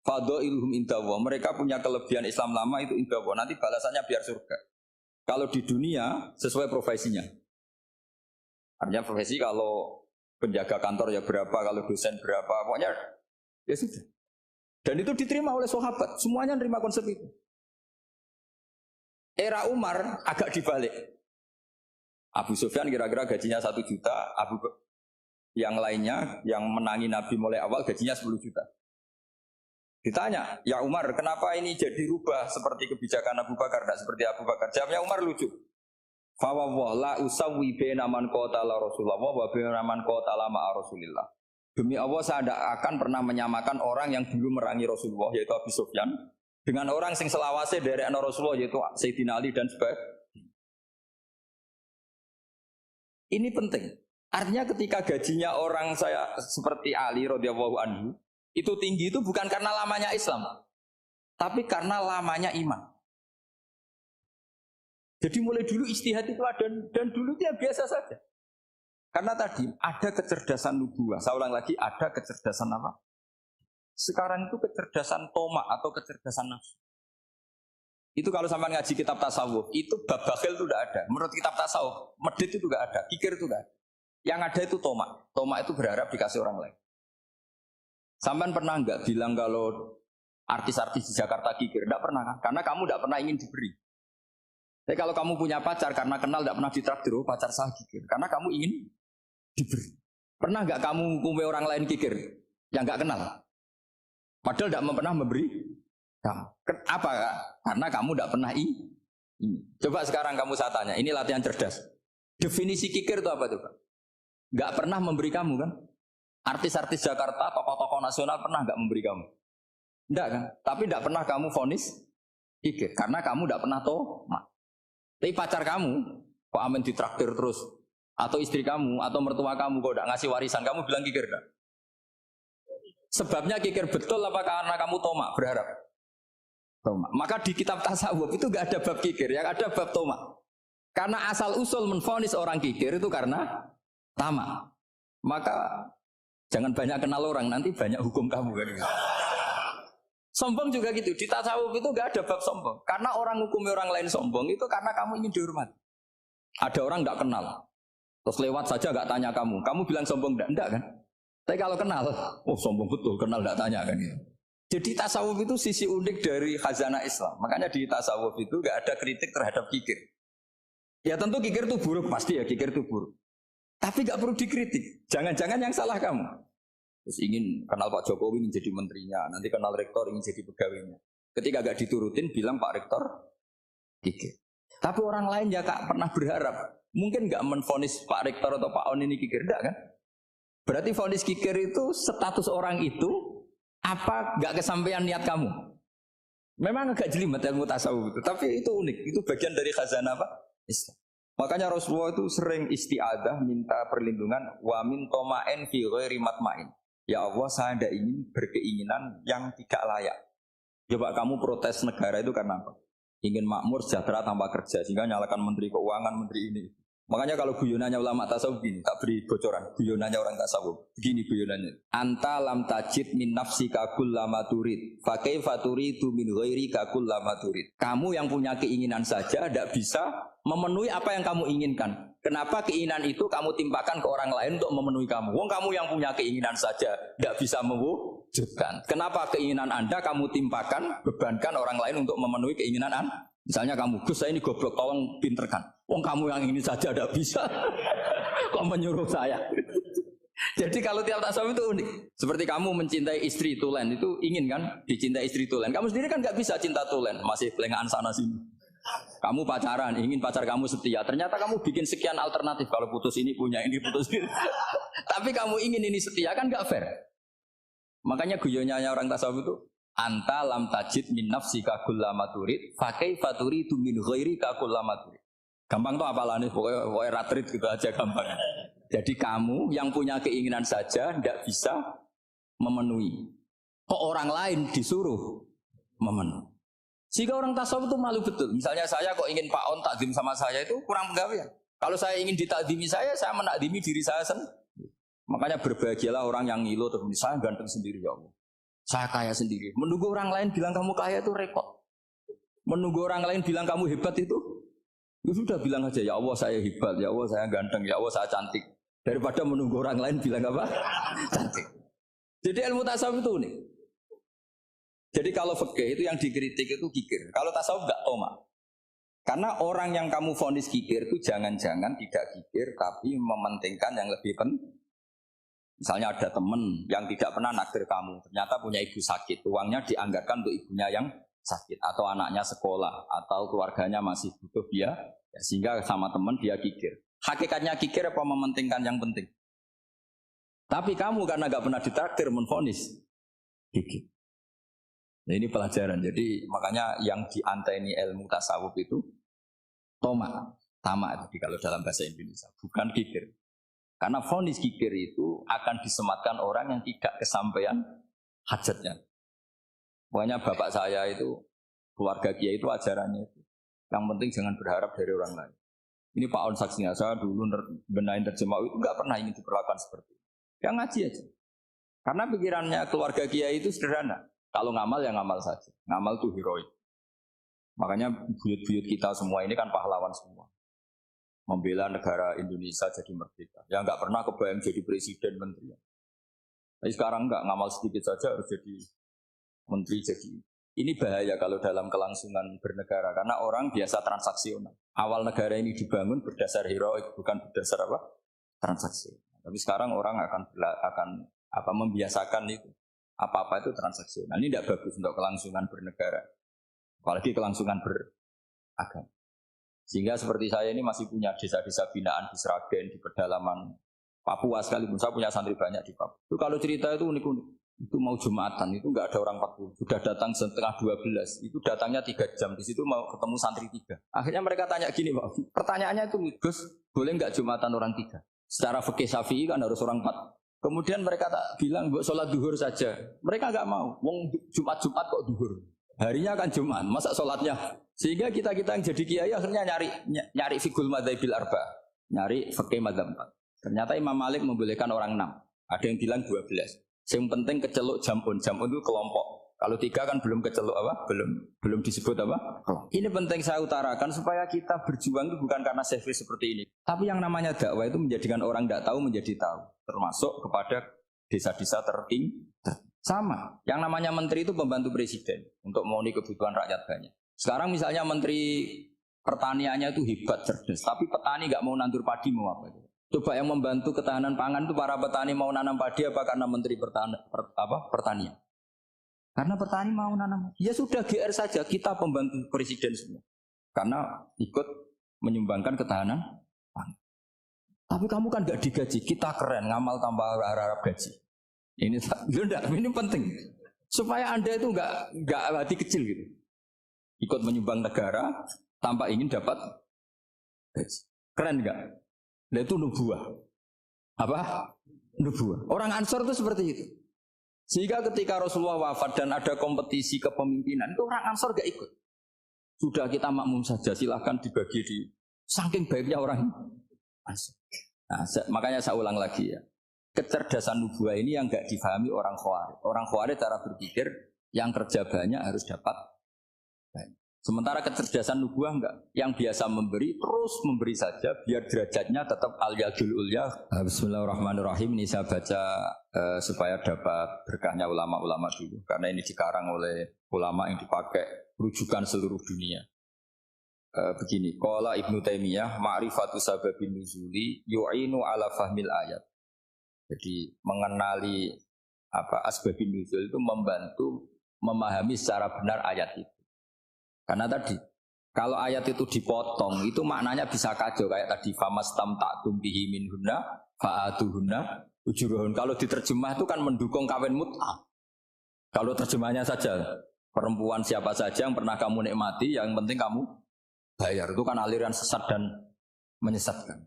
fadailuhum indallah, mereka punya kelebihan Islam lama itu indallah, nanti balasannya biar surga. Kalau di dunia sesuai profesinya. Artinya profesi kalau penjaga kantor ya berapa, kalau dosen berapa, pokoknya ya sudah. Dan itu diterima oleh sahabat, semuanya menerima konsep itu. Era Umar agak dibalik. Abu Sufyan kira-kira gajinya 1 juta, yang lainnya yang menangi Nabi mulai awal gajinya 10 juta. Ditanya, ya Umar, kenapa ini jadi rubah seperti kebijakan Abu Bakar, tidak seperti Abu Bakar? Jawabnya Umar lucu. Fawwah la usawwi baina man qatala Rasulullah wa baina man qatala ma'a Rasulillah. Demi Allah saya tidak akan pernah menyamakan orang yang dulu merangi Rasulullah yaitu Abu Sufyan dengan orang sing selawase dari anak Rasulullah yaitu Sayyidina Ali dan sebagainya. Ini penting. Artinya ketika gajinya orang saya seperti Ali radhiyallahu anhu itu tinggi itu bukan karena lamanya Islam, tapi karena lamanya iman. Jadi mulai dulu ijtihad itu ada dan dulu dia biasa saja. Karena tadi ada kecerdasan nubuah. Saya ulang lagi, ada kecerdasan apa? Sekarang itu kecerdasan tomak atau kecerdasan nafsu. Itu kalau sampai ngaji kitab tasawuf, itu bab bakhil itu tidak ada. Menurut kitab tasawuf, medit itu tidak ada, kikir itu tidak ada. Yang ada itu tomak. Tomak itu berharap dikasih orang lain. Sampai pernah enggak bilang kalau artis-artis di Jakarta kikir? Tidak pernah kan? Karena kamu tidak pernah ingin diberi. Tapi kalau kamu punya pacar karena kenal tidak pernah ditraktir, oh pacar saya kikir. Karena kamu ingin diberi. Pernah enggak kamu hukumnya orang lain kikir yang enggak kenal? Padahal tidak pernah memberi kamu. Apa? Karena kamu tidak pernah ini. Coba sekarang kamu saya tanya, ini latihan cerdas. Definisi kikir itu apa tuh Pak? Enggak pernah memberi kamu kan? Artis-artis Jakarta, tokoh-tokoh nasional pernah nggak memberi kamu? Enggak kan? Tapi enggak pernah kamu vonis kikir karena kamu enggak pernah tomak. Tapi pacar kamu kok amin ditraktir terus, atau istri kamu atau mertua kamu kok enggak ngasih warisan, kamu bilang kikir enggak? Sebabnya kikir betul apa karena kamu tomak berharap? Tomak. Maka di kitab tasawuf itu enggak ada bab kikir, yang ada bab tomak. Karena asal usul menvonis orang kikir itu karena tamak. Maka jangan banyak kenal orang, nanti banyak hukum kamu kan. Sombong juga gitu, di tasawuf itu enggak ada bab sombong. Karena orang hukumi orang lain sombong itu karena kamu ingin dihormat. Ada orang enggak kenal, terus lewat saja enggak tanya kamu bilang sombong enggak kan? Tapi kalau kenal, oh sombong betul, kenal enggak tanya kan gitu. Jadi tasawuf itu sisi unik dari khazanah Islam. Makanya di tasawuf itu enggak ada kritik terhadap kikir. Ya tentu kikir itu buruk, pasti ya kikir itu buruk. Tapi enggak perlu dikritik. Jangan-jangan yang salah kamu. Terus ingin kenal Pak Jokowi ingin jadi menterinya, nanti kenal rektor ingin jadi pegawainya. Ketika agak diturutin bilang Pak Rektor kikir. Tapi orang lain ya kak pernah berharap, mungkin nggak menvonis Pak Rektor atau Pak On ini kikir, enggak kan? Berarti vonis kikir itu status orang itu apa nggak kesampaian niat kamu? Memang agak jelimet ilmu tasawuf itu, tapi itu unik, itu bagian dari khazanah apa? Islam. Makanya Rasulullah itu sering isti'adah minta perlindungan wa min toma'en fi ghairi matma'in. Ya Allah, saya tidak ingin berkeinginan yang tidak layak. Coba kamu protes negara itu karena apa? Ingin makmur, sejahtera tanpa kerja, sehingga nyalakan menteri keuangan, menteri ini. Makanya kalau guyonannya ulama tasawuf gini, tak beri bocoran. Guyonannya orang tasawuf, begini guyonannya. Anta lam tajid min nafsika kullama turid, fa kaifa turidu min ghairika kullama turid. Kamu yang punya keinginan saja tidak bisa memenuhi apa yang kamu inginkan. Kenapa keinginan itu kamu timpakan ke orang lain untuk memenuhi kamu? Wong kamu yang punya keinginan saja tidak bisa mewujudkan. Kenapa keinginan Anda kamu timpakan, bebankan orang lain untuk memenuhi keinginan Anda? Misalnya kamu, Gus saya ini goblok, tolong pinterkan. Wong kamu yang ini saja tidak bisa, kok menyuruh saya? Jadi kalau tiap tasawuf itu unik. Seperti kamu mencintai istri tulen, itu ingin kan dicintai istri tulen. Kamu sendiri kan nggak bisa cinta tulen, masih pelengahan sana sini. Kamu pacaran, ingin pacar kamu setia. Ternyata kamu bikin sekian alternatif. Kalau putus ini punya ini, putus ini. Tapi kamu ingin ini setia kan nggak fair. Makanya guyonanya orang tasawuf itu, anta lam tajid min nafsika kullama turid fa kaifa turidu min ghairika kullama turid. Gampang tuh apalane pokoknya ratrit gitu aja gampang. Jadi kamu yang punya keinginan saja tidak bisa memenuhi. Kok orang lain disuruh memenuhi. Sehingga orang tasawuf itu malu betul. Misalnya saya kok ingin Pak On takdim sama saya itu kurang penggawean. Kalau saya ingin ditakdimi saya menakdimi diri saya sendiri. Makanya berbahagialah orang yang ngilu terus saya ganteng sendiri ya Allah. Saya kaya sendiri. Menunggu orang lain bilang kamu kaya itu repot. Menunggu orang lain bilang kamu hebat itu sudah bilang aja ya Allah saya hebat, ya Allah saya ganteng, ya Allah saya cantik. Daripada menunggu orang lain bilang apa? Cantik. Jadi ilmu tasawuf itu nih. Jadi kalau fikih itu yang dikritik itu kikir. Kalau tasawuf enggak tomak. Karena orang yang kamu vonis kikir itu jangan-jangan tidak kikir tapi mementingkan yang lebih penting. Misalnya ada teman yang tidak pernah naksir kamu, ternyata punya ibu sakit, uangnya dianggarkan untuk ibunya yang sakit, atau anaknya sekolah, atau keluarganya masih butuh dia, ya, sehingga sama teman dia kikir. Hakikatnya kikir apa mementingkan yang penting? Tapi kamu karena gak pernah ditraktir menvonis kikir. Nah, ini pelajaran. Jadi makanya yang dianteni ilmu tasawuf itu tomak, tamak. Jadi kalau dalam bahasa Indonesia bukan kikir. Karena vonis kikir itu akan disematkan orang yang tidak kesampaian hajatnya. Pokoknya bapak saya itu, keluarga kiai itu ajarannya itu. Yang penting jangan berharap dari orang lain. Ini Pak On saksinya, saya dulu benahin terjemah itu enggak pernah ini diperlakukan seperti itu. Yang ngaji aja. Karena pikirannya keluarga kiai itu sederhana. Kalau ngamal ya ngamal saja. Ngamal itu heroik. Makanya buyut-buyut kita semua ini kan pahlawan semua. Membela negara Indonesia jadi merdeka. Ya nggak pernah kebayang jadi presiden menteri. Tapi sekarang nggak ngamal sedikit saja harus jadi menteri jadi. Ini bahaya kalau dalam kelangsungan bernegara karena orang biasa transaksional. Awal negara ini dibangun berdasar heroik bukan berdasar apa? Transaksi. Tapi sekarang orang akan membiasakan itu. Apa-apa itu transaksional. Ini tidak bagus untuk kelangsungan bernegara. Apalagi kelangsungan beragama. Sehingga seperti saya ini masih punya desa-desa binaan di Sragen, di pedalaman Papua sekalipun, saya punya santri banyak di Papua. Itu kalau cerita itu unik-unik. Itu mau Jumatan, itu nggak ada orang 40. Sudah datang setengah 12. Itu datangnya 3 jam. Di situ mau ketemu santri 3. Akhirnya mereka tanya gini, Pak. Pertanyaannya itu, Gus, boleh nggak Jumatan orang 3? Secara fikih Syafi'i kan harus orang 4. Kemudian mereka tak bilang, buat sholat duhur saja. Mereka nggak mau. Wong Jumat-Jumat kok duhur. Harinya kan Jumat, masa sholatnya? Sehingga kita-kita yang jadi kiai akhirnya nyari fikul madzhabil arba. Nyari fikih madzhab 4. Ternyata Imam Malik membolehkan orang 6. Ada yang bilang 12. Yang penting keceluk jamun itu kelompok. Kalau 3 kan belum keceluk apa? Belum disebut apa? Ini penting saya utarakan supaya kita berjuang itu bukan karena selfish seperti ini. Tapi yang namanya dakwah itu menjadikan orang tidak tahu menjadi tahu. Termasuk kepada desa-desa tertinggi. Sama. Yang namanya menteri itu pembantu presiden untuk memenuhi kebutuhan rakyat banyak. Sekarang misalnya menteri pertaniannya itu hebat, cerdas. Tapi petani nggak mau nandur padi, mau apa itu? Coba yang membantu ketahanan pangan itu para petani mau nanam padi apa karena menteri pertanian? Karena petani mau nanam. Ya sudah GR saja, kita pembantu presiden semua. Karena ikut menyumbangkan ketahanan pangan. Tapi kamu kan gak digaji, kita keren, ngamal tambah harap gaji. Ini penting. Supaya Anda itu enggak hati kecil gitu. Ikut menyumbang negara tanpa ingin dapat gaji. Keren enggak? Nah itu nubuah. Apa? Nubuah. Orang Ansor itu seperti itu. Sehingga ketika Rasulullah wafat dan ada kompetisi kepemimpinan, itu orang Ansor gak ikut. Sudah kita makmum saja, silahkan dibagi di saking baiknya orang Ansor. Nah, makanya saya ulang lagi ya. Kecerdasan nubuah ini yang gak difahami orang Khawarij. Orang Khawarij cara berpikir yang kerja banyak harus dapat banyak. Sementara kecerdasan nubuah enggak, yang biasa memberi terus memberi saja biar derajatnya tetap al-yadul ulya. Bismillahirrahmanirrahim. Ini saya baca supaya dapat berkahnya ulama-ulama dulu karena ini dikarang oleh ulama yang dipakai rujukan seluruh dunia. Begini, qala Ibnu Taimiyah ma'rifatu sababin nuzuli yu'inu ala fahmil ayat. Jadi mengenali asbabun nuzul itu membantu memahami secara benar ayat itu. Karena tadi, kalau ayat itu dipotong, itu maknanya bisa kacau. Kayak tadi, famastam ta'tum bihi minhunna, fa'atuhunna, ujuruhun. Kalau diterjemah itu kan mendukung kawin mut'ah. Kalau terjemahnya saja, perempuan siapa saja yang pernah kamu nikmati, yang penting kamu bayar. Itu kan aliran sesat dan menyesatkan.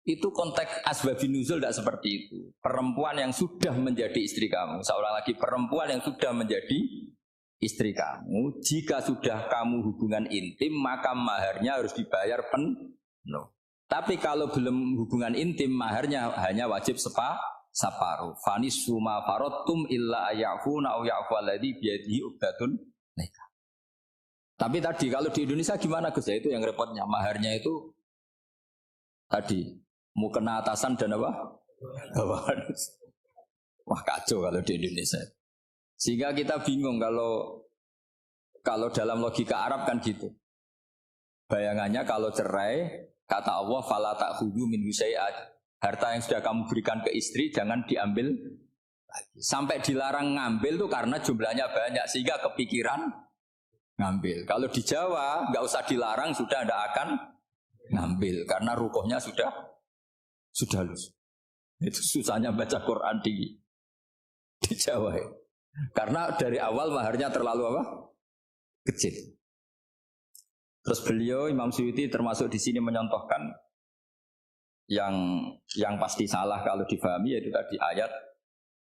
Itu konteks asbabun nuzul tidak seperti itu. Perempuan yang sudah menjadi istri kamu, seorang lagi perempuan yang sudah menjadi istri kamu, jika sudah kamu hubungan intim, maka maharnya harus dibayar penuh. Tapi kalau belum hubungan intim, maharnya hanya wajib separuh. Fanis suma farotum illa ayafuna au ya'faladhi biyadihi ubdatun nikah. Tapi tadi kalau di Indonesia gimana Gus? Itu yang repotnya. Maharnya itu tadi mau kena atasan dan apa? Wah kacau kalau di Indonesia. Sehingga kita bingung kalau dalam logika Arab kan gitu. Bayangannya kalau cerai, kata Allah, fala ta'khudhu min syai'at. Harta yang sudah kamu berikan ke istri jangan diambil lagi. Sampai dilarang ngambil tuh karena jumlahnya banyak sehingga kepikiran ngambil. Kalau di Jawa nggak usah dilarang sudah tidak akan ngambil karena rukuhnya sudah lulus. Itu susahnya baca Quran di Jawa ya. Karena dari awal maharnya terlalu apa? Kecil. Terus beliau Imam Suyuti termasuk di sini menyontohkan yang pasti salah kalau difahami yaitu tadi ayat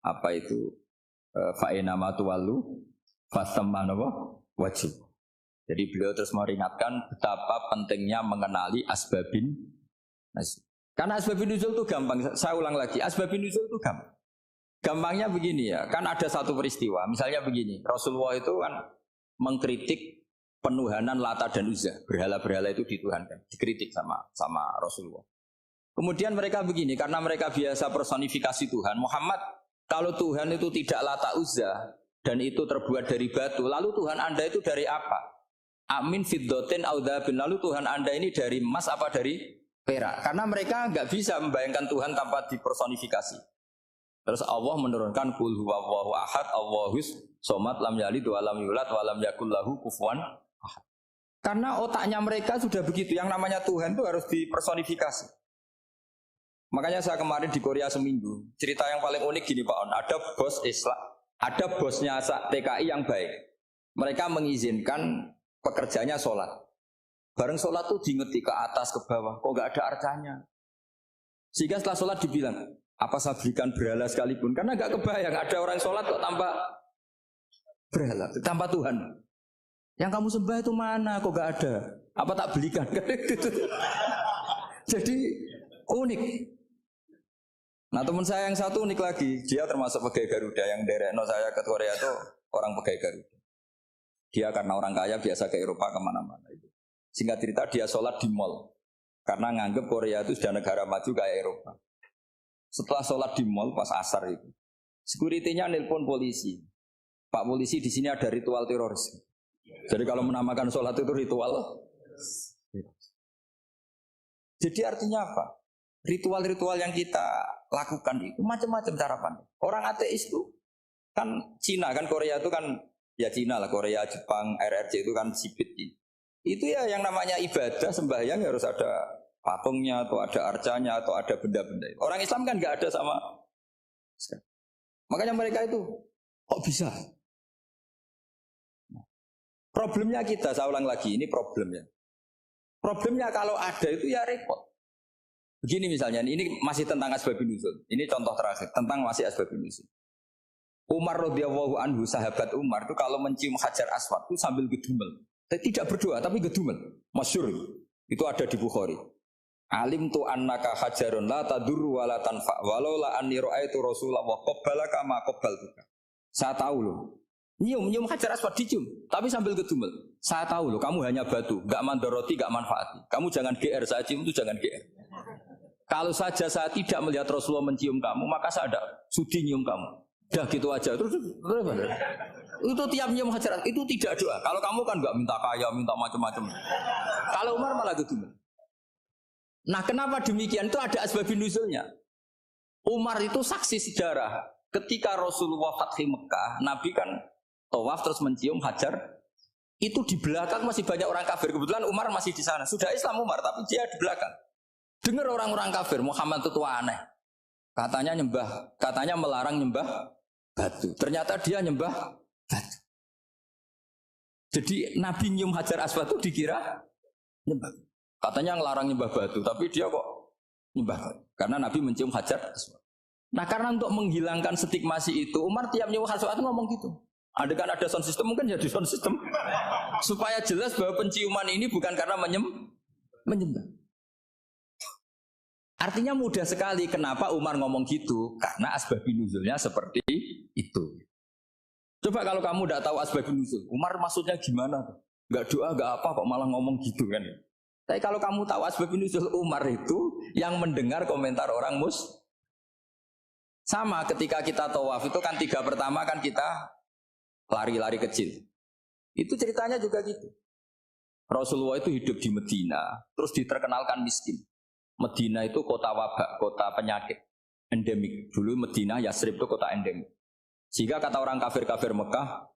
apa itu fa'ina matuwalu fasamman wajib. Jadi beliau terus meringatkan betapa pentingnya mengenali asbabin nuzul. Karena asbabin nuzul itu gampang. Saya ulang lagi, asbabin nuzul itu gampang. Gampangnya begini ya, kan ada satu peristiwa, misalnya begini, Rasulullah itu kan mengkritik penuhanan Lata dan Uzza, berhala-berhala itu dituhankan, dikritik sama Rasulullah. Kemudian mereka begini, karena mereka biasa personifikasi Tuhan, Muhammad, kalau Tuhan itu tidak Lata Uzza, dan itu terbuat dari batu, lalu Tuhan Anda itu dari apa? Amin fiddotin audabin, lalu Tuhan Anda ini dari emas apa dari perak? Karena mereka nggak bisa membayangkan Tuhan tanpa dipersonifikasi. Terus Allah menurunkan qul huwallahu ahad Allahus somad lam yalid wa lam yulad wa lam yakul lahu kufuwan ahad. Karena otaknya mereka sudah begitu, yang namanya Tuhan itu harus dipersonifikasi. Makanya saya kemarin di Korea seminggu, cerita yang paling unik gini Pak On, ada bos Islam, ada bosnya TKI yang baik. Mereka mengizinkan pekerjanya sholat. Bareng sholat tuh diingeti ke atas ke bawah, kok gak ada arcanya. Sehingga setelah sholat dibilang, apa saya berikan berhala sekalipun? Karena gak kebayang ada orang sholat kok tanpa berhala, tanpa Tuhan. Yang kamu sembah itu mana? Kok gak ada? Apa tak belikan? Jadi unik. Nah teman saya yang satu unik lagi, dia termasuk pegawai Garuda yang derekno saya ke Korea itu orang pegawai Garuda. Dia karena orang kaya biasa ke Eropa kemana-mana itu. Singkat cerita dia sholat di mall karena nganggep Korea itu sudah negara maju kayak Eropa. Setelah sholat di mall pas asar itu, security-nya nelpon polisi. Pak polisi di sini ada ritual teroris. Jadi kalau menamakan sholat itu ritual. Jadi artinya apa? Ritual-ritual yang kita lakukan itu macam-macam cara pandang. Orang ateis itu kan Cina kan Korea itu kan ya Cina lah, Korea, Jepang, RRC itu kan sipit gitu. Itu ya yang namanya ibadah sembahyang harus ada patungnya atau ada arcanya atau ada benda-benda. Orang Islam kan nggak ada sama. Makanya mereka itu kok bisa? Problemnya kita, saya ulang lagi, ini problemnya. Problemnya kalau ada itu ya repot. Begini misalnya, ini masih tentang asbabun nuzul. Ini contoh terakhir tentang masih asbabun nuzul. Umar radhiyallahu anhu, sahabat Umar itu kalau mencium hajar aswad itu sambil gedumel. Tidak berdoa tapi gedumel. Masyhur itu ada di Bukhari. Alim tu annaka hajarun la tadurru wa la tanfa walau la anni ra'aitu Rasulullah qabbalaka ma qabbaltuka. Saya tahu loh. Nyium hajar aswad dicium tapi sambil gedumel. Saya tahu loh kamu hanya batu, enggak mandoroti, enggak manfaati. Kamu jangan GR, saya cium itu jangan GR. Kalau saja saya tidak melihat Rasulullah mencium kamu, maka saya ada sudi nyium kamu. Dah gitu aja. Terus itu tiap nyium hajar itu tidak doa. Kalau kamu kan enggak minta kaya, minta macam-macam. Kalau Umar malah gedumel. Nah, kenapa demikian? Itu ada asbabun nuzulnya. Umar itu saksi sejarah. Ketika Rasulullah Fathi Mekah, Nabi kan tawaf terus mencium hajar. Itu di belakang masih banyak orang kafir. Kebetulan Umar masih di sana. Sudah Islam Umar, tapi dia di belakang. Dengar orang-orang kafir, Muhammad itu tua aneh. Katanya melarang nyembah batu. Ternyata dia nyembah batu. Jadi Nabi nyium hajar aswad itu dikira nyembah. Katanya ngelarang nyembah batu, tapi dia kok nyembah batu. Karena Nabi mencium hajar aswad. Nah karena untuk menghilangkan stigmasi itu, Umar tiap nyium hajar aswad itu ngomong gitu. Kan ada sound system, mungkin jadi sound system. Supaya jelas bahwa penciuman ini bukan karena menyembah. Artinya mudah sekali kenapa Umar ngomong gitu. Karena asbabun nuzulnya seperti itu. Coba kalau kamu tidak tahu asbabun nuzul, Umar maksudnya gimana? Gak doa, gak apa kok malah ngomong gitu kan. Tapi kalau kamu tahu asbabun nuzul Umar itu yang mendengar komentar orang sama ketika kita tawaf itu kan 3 pertama kan kita lari-lari kecil. Itu ceritanya juga gitu. Rasulullah itu hidup di Medina, terus diterkenalkan miskin. Medina itu kota wabak, kota penyakit endemik. Dulu Medina, Yasrib itu kota endemik. Sehingga kata orang kafir-kafir Mekah,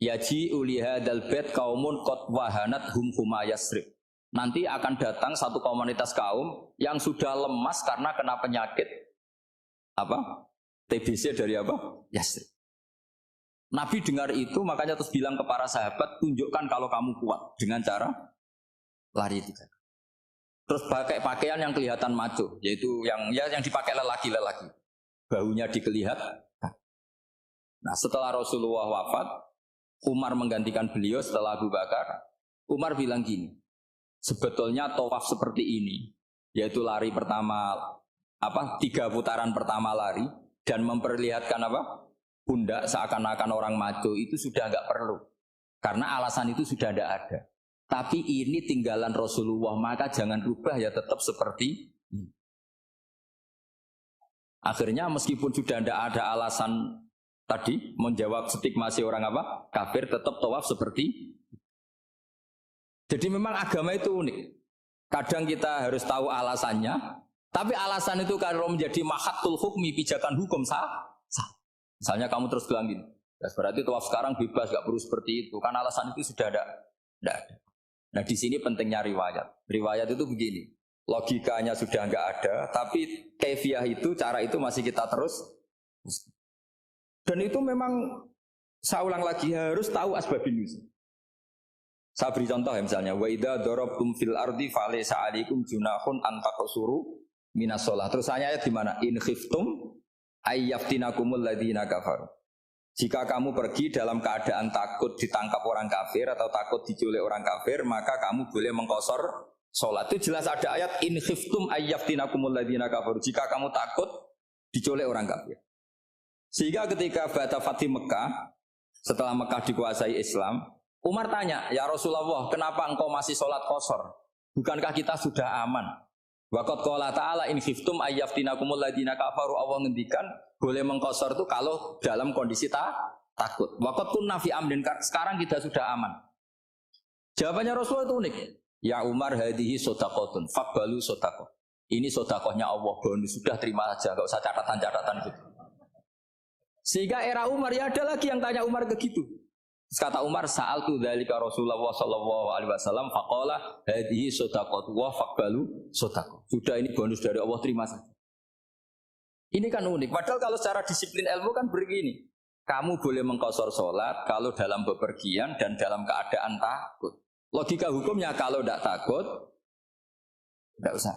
yaji uliha dalbet kaumun kot wahanat huma Yasrib. Nanti akan datang satu komunitas kaum yang sudah lemas karena kena penyakit TBC dari Yasrib. Nabi dengar itu makanya terus bilang ke para sahabat, tunjukkan kalau kamu kuat dengan cara lari 3. Terus pakai pakaian yang kelihatan maco, yaitu yang dipakai lelaki. Bahunya dikelihatan. Nah, setelah Rasulullah wafat, Umar menggantikan beliau setelah Abu Bakar. Umar bilang gini, sebetulnya tawaf seperti ini, yaitu lari pertama 3 putaran pertama lari dan memperlihatkan pundak seakan-akan orang maco itu sudah enggak perlu. Karena alasan itu sudah tidak ada. Tapi ini tinggalan Rasulullah, maka jangan rubah ya tetap seperti ini. Akhirnya meskipun sudah tidak ada alasan tadi menjawab stigmasi orang kafir, tetap tawaf seperti ini. Jadi memang agama itu unik. Kadang kita harus tahu alasannya, tapi alasan itu kalau menjadi mahatul hukmi, pijakan hukum sah. Misalnya kamu terus bilang gini, berarti tawaf sekarang bebas, gak perlu seperti itu. Kan alasan itu sudah tidak ada. Nah di sini pentingnya riwayat. Riwayat itu begini. logikanya sudah enggak ada, tapi kaifiah itu, cara itu masih kita terus. Dan itu memang saya ulang lagi harus tahu asbabun nuzul. Saya beri contoh ya misalnya, wa idza darabtum fil ardi falaysa 'alaikum junahun an taqsuru minas shalah. Terus ayat di mana? In khiftum ayyaftinakumul ladzina kafaru. Jika kamu pergi dalam keadaan takut ditangkap orang kafir atau takut diculik orang kafir, maka kamu boleh mengqasar salat. Itu jelas ada ayat in khiftum ayyaftinakumul ladzina kafaru. Jika kamu takut diculik orang kafir. Sehingga ketika ba'da Fathi Mekah, setelah Mekah dikuasai Islam, Umar tanya, ya Rasulullah, kenapa engkau masih sholat qasar? Bukankah kita sudah aman? Waqad qala ta'ala in khiftum ayyaftinakumul ladzina kafaru. Allah ngendikan boleh mengqasar itu kalau dalam kondisi takut. Waqad kunna fi amrin, sekarang kita sudah aman. Jawabannya Rasulullah itu unik. Ya Umar hadhihi shadaqatun faqbalu shadaqah. Ini sedekahnya Allah, bonus sudah terima aja, enggak usah catatan-catatan gitu. Sehingga era Umar ya ada lagi yang tanya Umar ke gitu. Kata Umar, sa'altu dzalika Rasulullah sallallahu alaihi wasallam faqala hadhihi shadaqatu wa faqbalu shadaqah. Sudah ini bonus dari Allah, terima saja. Ini kan unik. Padahal kalau secara disiplin ilmu kan begini. Kamu boleh mengqasar salat kalau dalam bepergian dan dalam keadaan takut. Logika hukumnya kalau tidak takut tidak usah.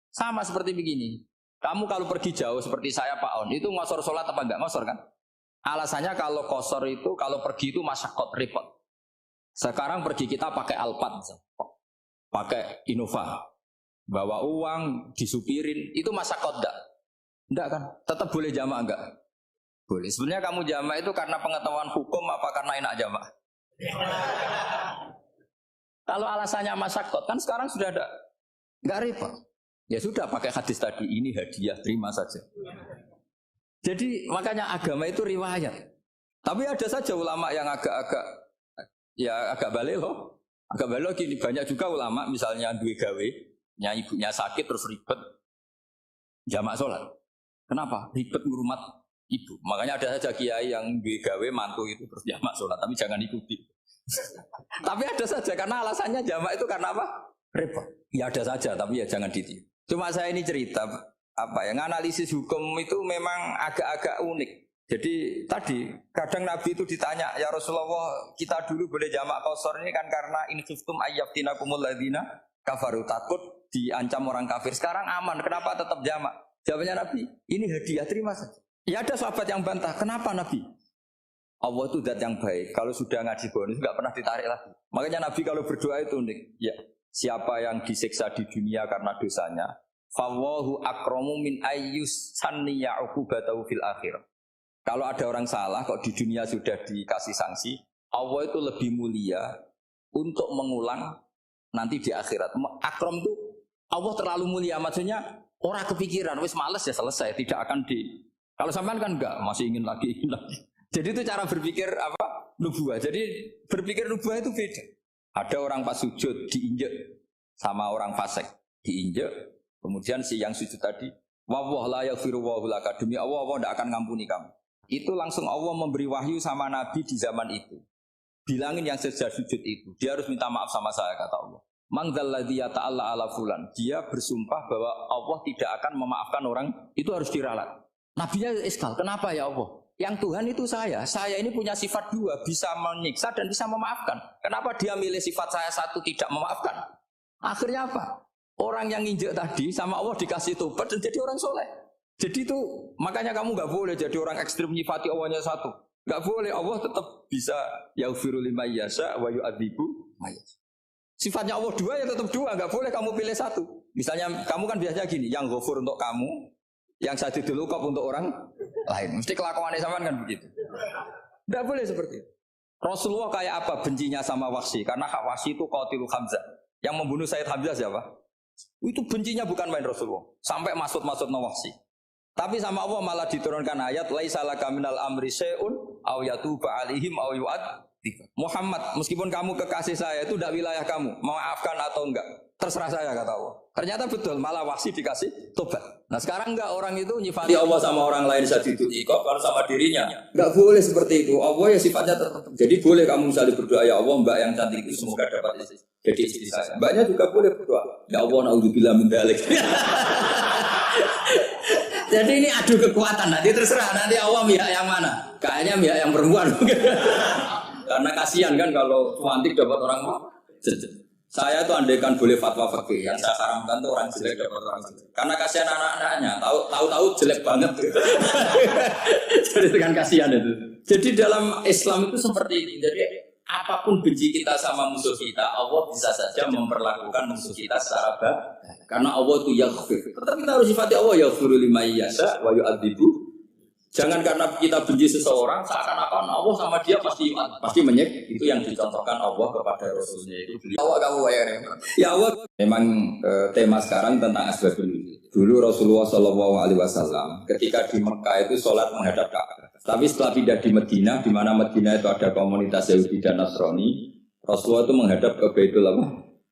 Sama seperti begini. Kamu kalau pergi jauh seperti saya Pak On, itu ngosor salat apa enggak ngosor kan? Alasannya kalau kosor itu, kalau pergi itu masyakot, repot. Sekarang pergi kita pakai Alphard, pakai Innova, bawa uang, disupirin, itu masyakot enggak? Enggak kan? Tetap boleh jamaah enggak? Boleh. Sebenarnya kamu jamaah itu karena pengetahuan hukum apa karena enak jamaah? Kalau alasannya masyakot, kan sekarang sudah ada, enggak repot. Ya sudah pakai hadis tadi, ini hadiah, terima saja. Jadi makanya agama itu riwayat. Tapi ada saja ulama yang agak balik loh. Agak balik gini, banyak juga ulama misalnya duwe gawe, ibunya sakit terus ribet jamak sholat. Kenapa? Ribet ngurumat ibu. Makanya ada saja kiai yang duwe gawe mantu itu terus jamak sholat, tapi jangan ikuti. Tapi ada saja karena alasannya jamak itu karena apa? Repot. Ya ada saja, tapi ya jangan ditiru. Cuma saya ini cerita yang analisis hukum itu memang agak-agak unik. Jadi tadi kadang Nabi itu ditanya, ya Rasulullah kita dulu boleh jamak qasar ini kan karena in khiftum ayyaftinakumul ladzina kafaru, takut diancam orang kafir. Sekarang aman, kenapa tetap jamak? Jawabannya Nabi, ini hadiah, terima saja. Ya ada sahabat yang bantah, kenapa Nabi? Allah itu zat yang baik, kalau sudah ngaji bonus nggak pernah ditarik lagi. Makanya Nabi kalau berdoa itu unik. Ya, siapa yang disiksa di dunia karena dosanya, fawahu akramu min ayyus sanniya uqubatahu fil akhirah. Kalau ada orang salah kok di dunia sudah dikasih sanksi, Allah itu lebih mulia untuk mengulang nanti di akhirat. Akram itu Allah terlalu mulia, maksudnya orang kepikiran wis males ya selesai, tidak akan di. Kalau sampean kan enggak, masih ingin lagi. Jadi itu cara berpikir nubuah. Jadi berpikir nubuah itu beda. Ada orang pas sujud diinjek sama orang fasik diinjek. Kemudian si yang sujud tadi, wawah la yaghfiru wallahu laka, demi Allah tidak akan ngampuni kamu. Itu langsung Allah memberi wahyu sama Nabi di zaman itu. Bilangin yang sejak sujud itu, dia harus minta maaf sama saya, kata Allah. Man dzalladzi yata'alla ala fulan, dia bersumpah bahwa Allah tidak akan memaafkan orang, itu harus diralat. Nabinya iskal, kenapa ya Allah? Yang Tuhan itu saya ini punya sifat dua, bisa menyiksa dan bisa memaafkan. Kenapa dia milih sifat saya satu tidak memaafkan? Akhirnya apa? Orang yang nginjek tadi sama Allah dikasih tobat dan jadi orang soleh. Jadi itu makanya kamu nggak boleh jadi orang ekstrim nyifati Allahnya satu. Nggak boleh, Allah tetap bisa yaghfiru liman yasha wa yu'adzibu may yasha. Sifatnya Allah dua ya tetap dua, nggak boleh kamu pilih satu. Misalnya kamu kan biasanya gini, yang ghafur untuk kamu, yang sadidul uqab untuk orang lain. Mesti kelakuannya sama kan begitu. Nggak boleh seperti itu. Rasulullah kayak apa bencinya sama Wahsy? Karena Wahsy itu qatilu Hamzah. Yang membunuh Sayyid Hamzah siapa? Itu bencinya bukan main Rasulullah. Sampai maksud-maksud Wahsy. Tapi sama Allah malah diturunkan ayat laisa laka minal amri syai'un aw yatuba alaihim aw yu'adzib. Muhammad, meskipun kamu kekasih saya itu tidak wilayah kamu, maafkan atau enggak. Terserah saya kata Allah. Ternyata betul, malah Wahsy dikasih tobat. Nah sekarang enggak, orang itu nyifati Allah sama orang lain sadidul iqab, kalau sama dirinya enggak boleh seperti itu. Allah ya sifatnya tertentu. Jadi boleh kamu misalnya berdoa, ya Allah mbak yang cantik itu semoga dapat jadi istri saya. Mbaknya juga boleh berdoa, ya Allah naudzubillah min dzalik. Jadi ini adu kekuatan, nanti terserah nanti Allah pihak yang mana. Kayaknya pihak yang perempuan. Karena kasihan kan kalau cantik dapat orang saya tuh andaikan boleh fatwa fikih, yang saya haramkan tuh orang jelek dapat orang jelek. Karena kasihan anak-anaknya, tahu-tahu jelek banget. Jadi dengan kasihan itu. Jadi dalam Islam itu seperti ini. Jadi apapun benci kita sama musuh kita, Allah bisa saja memperlakukan musuh kita secara baik. Karena Allah itu yaghfir. Tetap kita harus sifati Allah yaghfiru liman yasha wa yu'adzibu. Jangan karena kita benci seseorang seakan-akan Allah sama dia pasti menyek. Itu yang dicontohkan Allah kepada Rasulnya itu. Allah kamu ya Allah. Memang tema sekarang tentang asbabun nuzul. Dulu Rasulullah SAW ketika di Mekah itu sholat menghadap Ka'bah. Tapi setelah pindah di Madinah, di mana Madinah itu ada komunitas Yahudi dan Nasrani, Rasulullah itu menghadap ke Baitul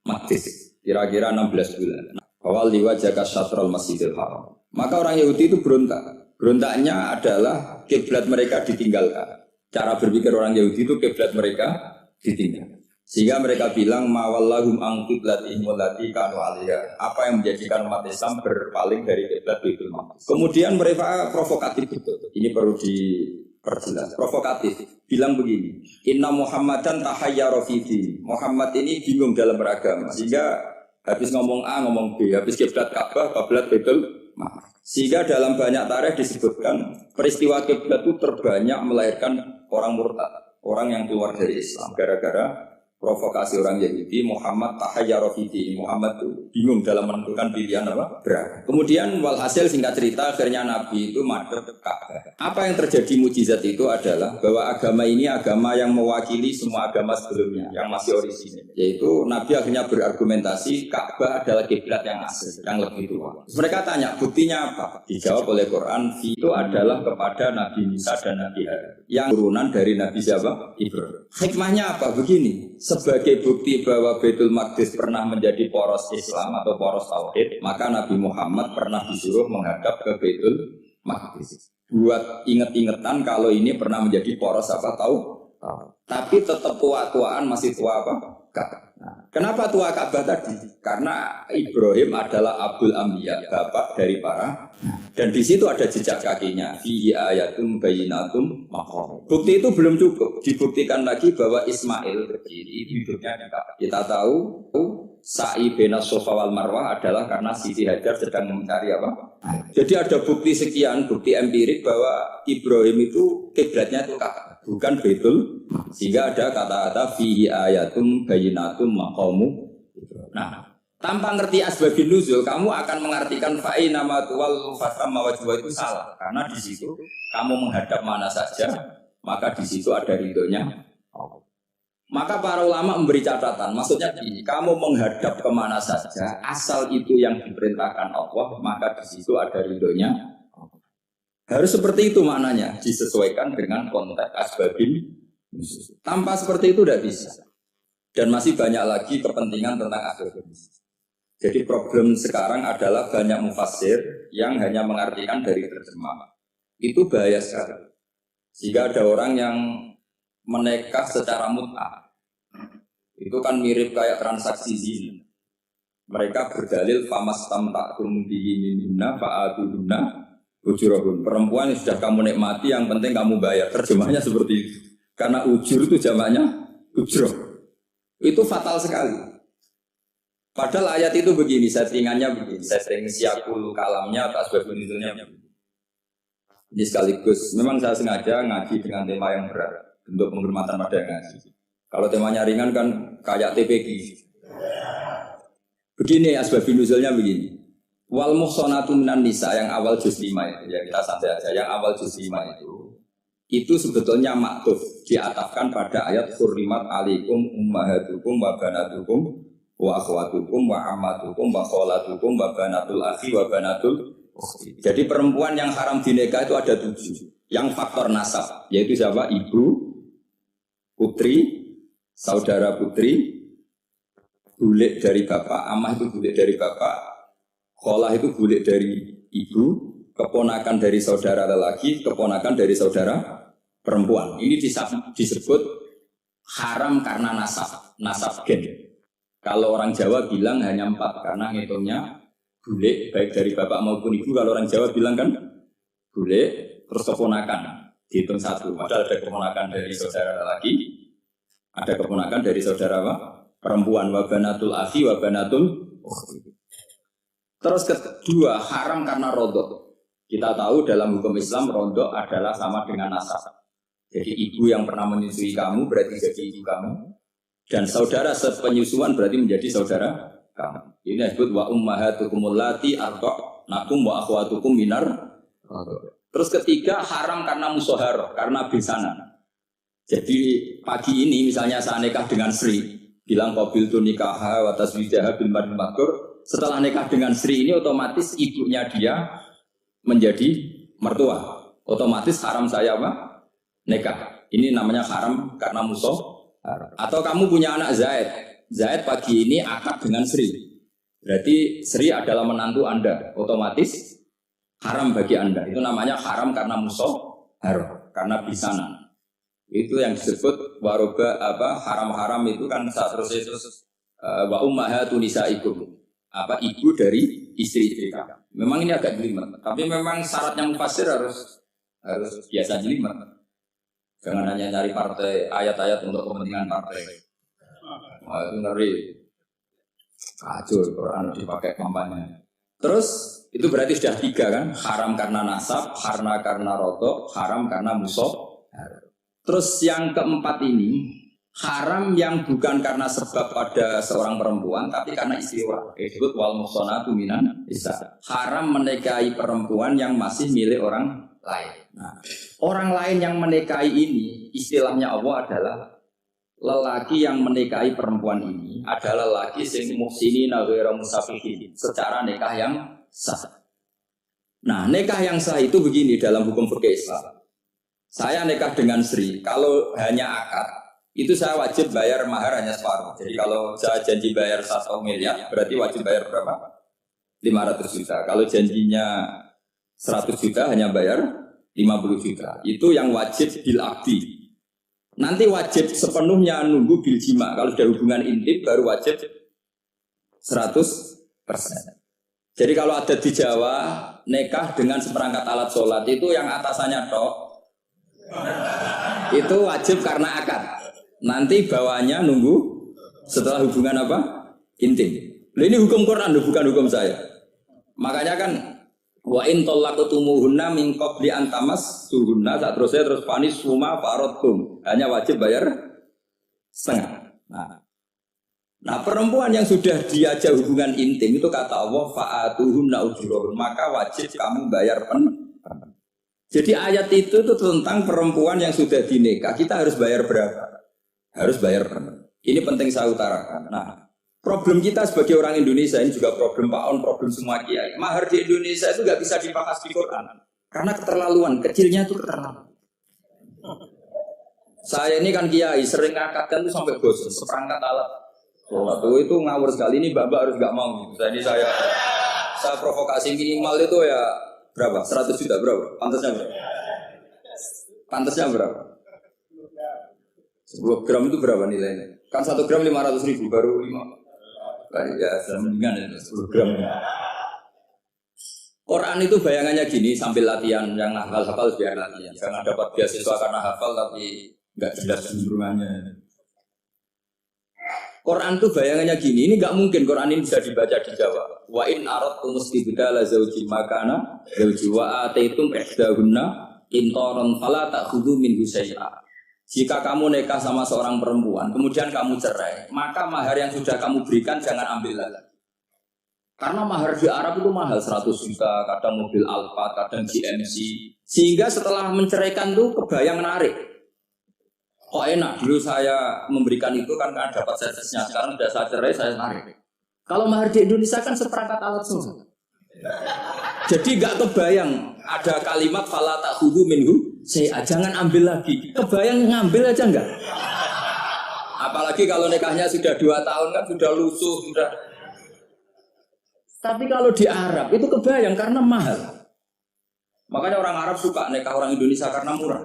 Maqdis. Kira-kira 16 bulan. Awal liwajaka syatrul Masjidil Haram. Maka orang Yahudi itu berontak. Berontaknya adalah kiblat mereka ditinggalkan. Cara berpikir orang Yahudi itu kiblat mereka ditinggalkan. Sehingga mereka bilang mawallahum an qiblatihim allati kanu 'alaiha. Apa yang menjadikan umat Islam berpaling dari kiblat Baitul Maqdis. Kemudian mereka provokatif betul. Ini perlu diperjelas. Provokatif. Bilang begini, "Inna Muhammadan tahayyara fi din." Muhammad ini bingung dalam beragama. Sehingga habis ngomong A ngomong B, habis kiblat Ka'bah, kiblat Baitul Maqdis. Sehingga dalam banyak tarikh disebutkan peristiwa kiblat itu terbanyak melahirkan orang murtad, orang yang keluar dari Islam gara-gara provokasi orang Yahudi. Muhammad tahayyara fi din. Muhammad itu bingung dalam menentukan pilihan apa? Beragama. Kemudian walhasil singkat cerita akhirnya Nabi itu madhep Ka'bah. Apa yang terjadi mukjizat itu adalah bahwa agama ini agama yang mewakili semua agama sebelumnya yang masih orisinil. Yaitu Nabi akhirnya berargumentasi Ka'bah adalah kiblat yang asli, yang lebih tua. Terus mereka tanya buktinya apa? Dijawab oleh Quran, itu adalah kepada Nabi Musa dan Nabi Harun yang turunan dari Nabi siapa? Ibrahim. Hikmahnya apa? Begini. Sebagai bukti bahwa Baitul Maqdis pernah menjadi poros Islam atau poros Tauhid, maka Nabi Muhammad pernah disuruh menghadap ke Baitul Maqdis. Buat inget-ingetan kalau ini pernah menjadi poros apa tahu? Tapi tetap tua-tuaan masih tua apa? Nah, kenapa tua Ka'bah tadi? Karena Ibrahim adalah Abul Anbiya, bapak dari para. Dan di situ ada jejak kakinya. Fihi ayatum bayyinatum maqam. Bukti itu belum cukup. Dibuktikan lagi bahwa Ismail kecil hidupnya di Ka'bah. Kita tahu sa'i bainas Shafa wal Marwah adalah karena Siti Hajar sedang mencari apa? Jadi ada bukti sekian, bukti empirik bahwa Ibrahim itu kiblatnya itu Ka'bah, bukan Baitul. Sehingga ada kata-kata fihi ayatum bayyinatum maqamu. Nah, tanpa ngerti asbabun nuzul, kamu akan mengartikan fa'ina ma tuwal fatamma wajhu itu salah. Karena di situ kamu menghadap mana saja, maka di situ ada ridhonya. Maka para ulama memberi catatan, maksudnya begini, kamu menghadap kemana saja, asal itu yang diperintahkan Allah, maka di situ ada ridhonya. Harus seperti itu maknanya, disesuaikan dengan konteks asbabun nuzul. Tanpa seperti itu tidak bisa. Dan masih banyak lagi kepentingan tentang asbabun nuzul. Jadi problem sekarang adalah banyak mufassir yang hanya mengartikan dari terjemah. Itu bahaya sekali. Sehingga ada orang yang menikah secara mut'ah. Itu kan mirip kayak transaksi zina. Mereka berdalil famastam ta'tum bihi minna fa'atuhunna ujurahun. Perempuan yang sudah kamu nikmati yang penting kamu bayar. Terjemahnya seperti itu. Karena ujur itu jamaknya ujroh. Itu fatal sekali. Padahal ayat itu begini, settingannya begini, setting siakul kalamnya atau asbabun nuzulnya. Ini sekaligus, memang saya sengaja ngaji dengan tema yang berat untuk penghormatan pada yang ngaji. Kalau temanya ringan kan kayak TPG. Begini asbabun nuzulnya begini. Wal muhsanatu minan nisa yang awal juz 5 itu, ya kita santai aja, yang awal juz 5 itu sebetulnya maktuf diatafkan pada ayat hurrimat alaikum ummahatukum wa banatukum wa akhwatukum wa ammatukum wa kholatukum wa banatul akhi wa banatul ukhti. Jadi perempuan yang haram dinikah itu ada 7. Yang faktor nasab, yaitu siapa? Ibu, putri, saudara putri, bulik dari bapak, amah itu bulik dari bapak, kholah itu bulik dari ibu, keponakan dari saudara lelaki, keponakan dari saudara perempuan. Ini disebut haram karena nasab gen. Kalau orang Jawa bilang hanya 4 karena ngitungnya bulik baik dari bapak maupun ibu. Kalau orang Jawa bilang kan bulik terus keponakan dihitung 1. Padahal ada keponakan dari saudara lelaki, ada keponakan dari saudara apa? Perempuan, wabanatul akhi, wabanatul ukhti. Terus kedua, haram karena rodok. Kita tahu dalam hukum Islam rodok adalah sama dengan nasab. Jadi ibu yang pernah menyusui kamu berarti jadi ibu kamu. Dan saudara sepenyusuan berarti menjadi saudara kamu. Ini disebut wa ummahatukum allati arda'nakum wa akhwatukum minar rodok. Terus ketiga, haram karena musohar, karena besanan. Jadi pagi ini misalnya saya nikah dengan Sri, bilang qabil tu nikah wa taswijaha bil mar'il makur. Setelah nikah dengan Sri ini otomatis ibunya dia menjadi mertua. Otomatis haram saya apa? Nikah. Ini namanya haram karena musuh. Atau kamu punya anak Zaid. Zaid pagi ini akad dengan Sri. Berarti Sri adalah menantu Anda. Otomatis haram bagi Anda. Itu namanya haram karena musuh, haram karena bisanan. Itu yang disebut waroba apa haram-haram itu kan seterusnya wa ummahatu nisaikum. Apa ibu dari istri-istri kamu. Memang ini agak jelimet, tapi memang syaratnya mufassir harus biasa jelimet. Jangan hanya cari partai ayat-ayat untuk kepentingan partai. Wah, itu ngeri. Kacau Quran dipakai kampanye. Terus itu berarti sudah 3 kan? Haram karena nasab, karena rodok, haram karena musuh. Terus yang keempat ini haram yang bukan karena sebab pada seorang perempuan tapi karena istri orang. Disebut wal muhsanatu minan nisa. Haram menikahi perempuan yang masih milik orang lain. Nah, orang lain yang menikahi ini istilahnya Allah adalah lelaki yang menikahi perempuan ini adalah lelaki sing muhsinina ghairu musafihin secara nikah yang sah. Nah, nikah yang sah itu begini dalam hukum fikih Islam. Saya nikah dengan Sri, kalau hanya akad, itu saya wajib bayar mahar hanya separuh. Jadi kalau saya janji bayar 1 miliar, berarti wajib bayar berapa? 500 juta. Kalau janjinya 100 juta, hanya bayar 50 juta. Itu yang wajib bil akdi. Nanti wajib sepenuhnya nunggu bil jima. Kalau sudah hubungan intim, baru wajib 100%. Jadi kalau ada di Jawa, nikah dengan seperangkat alat sholat, itu yang atasannya tok. Itu wajib karena akad. Nanti bawahnya nunggu setelah hubungan apa? Intim. Ini hukum Quran, bukan hukum saya. Makanya kan wa in talaqtumuhunna min qabli an tamassuhunna, terus panis suma faradtum. Hanya wajib bayar setengah. Nah, perempuan yang sudah diajak hubungan intim itu kata Allah fa'atuhunna ujurahun, maka wajib kamu bayar Jadi ayat itu tentang perempuan yang sudah dinikah. Kita harus bayar berapa? Harus bayar berapa? Ini penting saya utarakan. Nah, problem kita sebagai orang Indonesia ini juga problem Pak On, problem semua kiai. Mahar di Indonesia itu nggak bisa dibahas di Quran karena keterlaluan, kecilnya itu keterlaluan. Saya ini kan kiai, sering ngakatkan itu sampai bosan, seperangkat alat. Itu ngawur sekali, ini mbak harus nggak mau. Gitu. Saya provokasi minimal itu ya. Berapa? 100 juta berapa? Pantasnya berapa? Pantasnya berapa? 10 gram itu berapa nilainya? Kan 1 gram 500.000 baru 5. Ya, mendingan itu 10 gram. Quran itu bayangannya gini sambil latihan yang hafal biar latihan. Jangan dapat beasiswa karena hafal tapi nggak jelas hubungannya. Quran itu bayangannya gini, ini nggak mungkin Quran ini bisa dibaca di Jawa. Wa in aradtum istibdala zawji makana zawji wa ataitum ihdahunna qintaran fala ta'khudhu minhu syai'a. Jika kamu nikah sama seorang perempuan, kemudian kamu cerai, maka mahar yang sudah kamu berikan jangan ambil lagi. Karena mahar di Arab itu mahal 100 juta, kadang mobil Alphard, kadang GMC. Sehingga setelah menceraikan tuh kebayang menarik. Kok enak, dulu saya memberikan itu kan dapat servisnya. Sekarang sudah saya cerai, saya tarik. Kalau mahar di Indonesia kan seperangkat alat sholat. Jadi gak kebayang ada kalimat fala ta'khudhu minhu syai'a, jangan ambil lagi. Kebayang ngambil aja enggak? Apalagi kalau nikahnya sudah 2 tahun kan sudah lusuh, sudah. Tapi kalau di Arab itu kebayang karena mahal. Makanya orang Arab suka nikah orang Indonesia karena murah.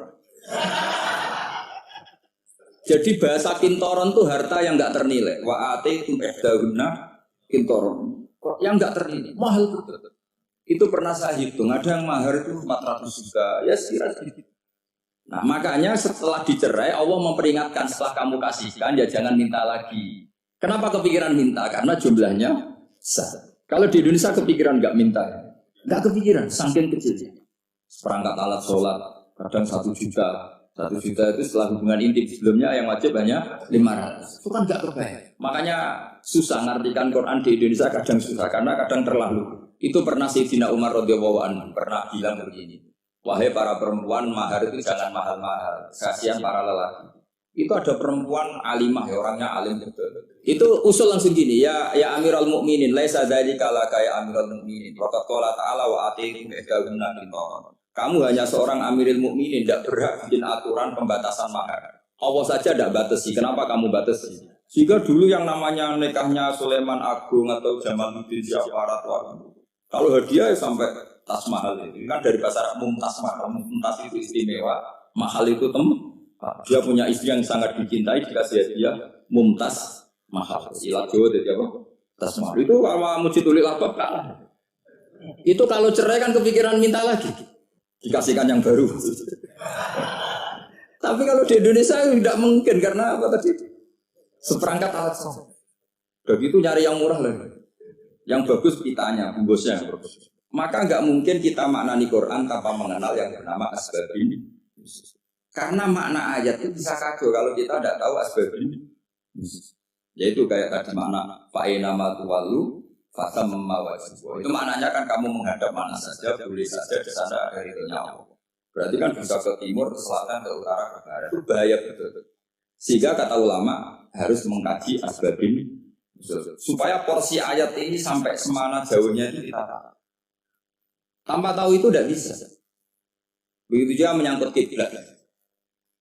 Jadi bahasa kintoron tuh harta yang nggak ternilai. Wa atitum ihdahunna kintoron. Yang nggak ternilai, mahal betul. Itu pernah saya hitung, ada yang mahar itu 400 juta, ya sekira sedikit. Nah makanya setelah dicerai Allah memperingatkan setelah kamu kasihkan ya jangan minta lagi. Kenapa kepikiran minta? Karena jumlahnya besar. Kalau di Indonesia kepikiran nggak minta, nggak kepikiran, saking kecilnya. Seperangkat alat sholat kadang 1 juta. 1 juta itu setelah hubungan intim, sebelumnya yang wajib hanya 500. Itu kan nggak terbaik. Makanya susah ngartikan Quran di Indonesia, kadang susah karena kadang terlalu. Itu pernah Sayyidina Umar radhiyallahu anhu pernah bilang begini, wahai para perempuan, mahar itu jangan mahal-mahal, kasihan para lelaki. Itu ada perempuan alimah, ya, orangnya alim betul. Itu usul langsung gini, ya Amirul Mukminin, laisa dzalika laka ya Amirul Mukminin. Waqad qala ta'ala wa atiikum ihdahunna qintaran. Kamu hanya seorang Amirul Mukminin, tidak berhak bikin aturan pembatasan mahar. Allah saja tidak batasi, kenapa kamu batasi? Sehingga dulu yang namanya nikahnya Sulaiman Agung atau Jamaluddin Ja'far atau kalau hadiah sampai tas mahal itu kan dari bahasa Arab mumtaz mahal, mumtaz itu istimewa, mahal itu dia punya istri yang sangat dicintai dikasih hadiah mumtaz mahal. Ilat Jawa jadi apa? Tas mahal itu kalau mujitulik labab kalah. Itu kalau cerai kan kepikiran minta lagi. Dikasihkan yang baru. Tapi kalau di Indonesia tidak mungkin karena apa tadi? Seperangkat alat sholat. Begitu nyari yang murah lagi. Yang bagus kitanya, bungkusnya yang bagus. Maka nggak mungkin kita maknani Quran tanpa mengenal yang bernama asbabin. Karena makna ayat itu bisa kacau kalau kita tidak tahu asbabin. Yaitu kayak tadi makna fa'ina matuwalu fatamma wajibah. Itu maknanya kan kamu menghadap mana saja, boleh saja di sana ada ridhonya Allah. Berarti kan bisa ke timur, ke selatan, ke utara, ke barat. Itu bahaya betul. Sehingga kata ulama harus mengkaji asbabin supaya porsi ayat ini sampai semana jauhnya itu kita tahu. Tanpa tahu itu tidak bisa. Begitu juga menyangkut kiblat.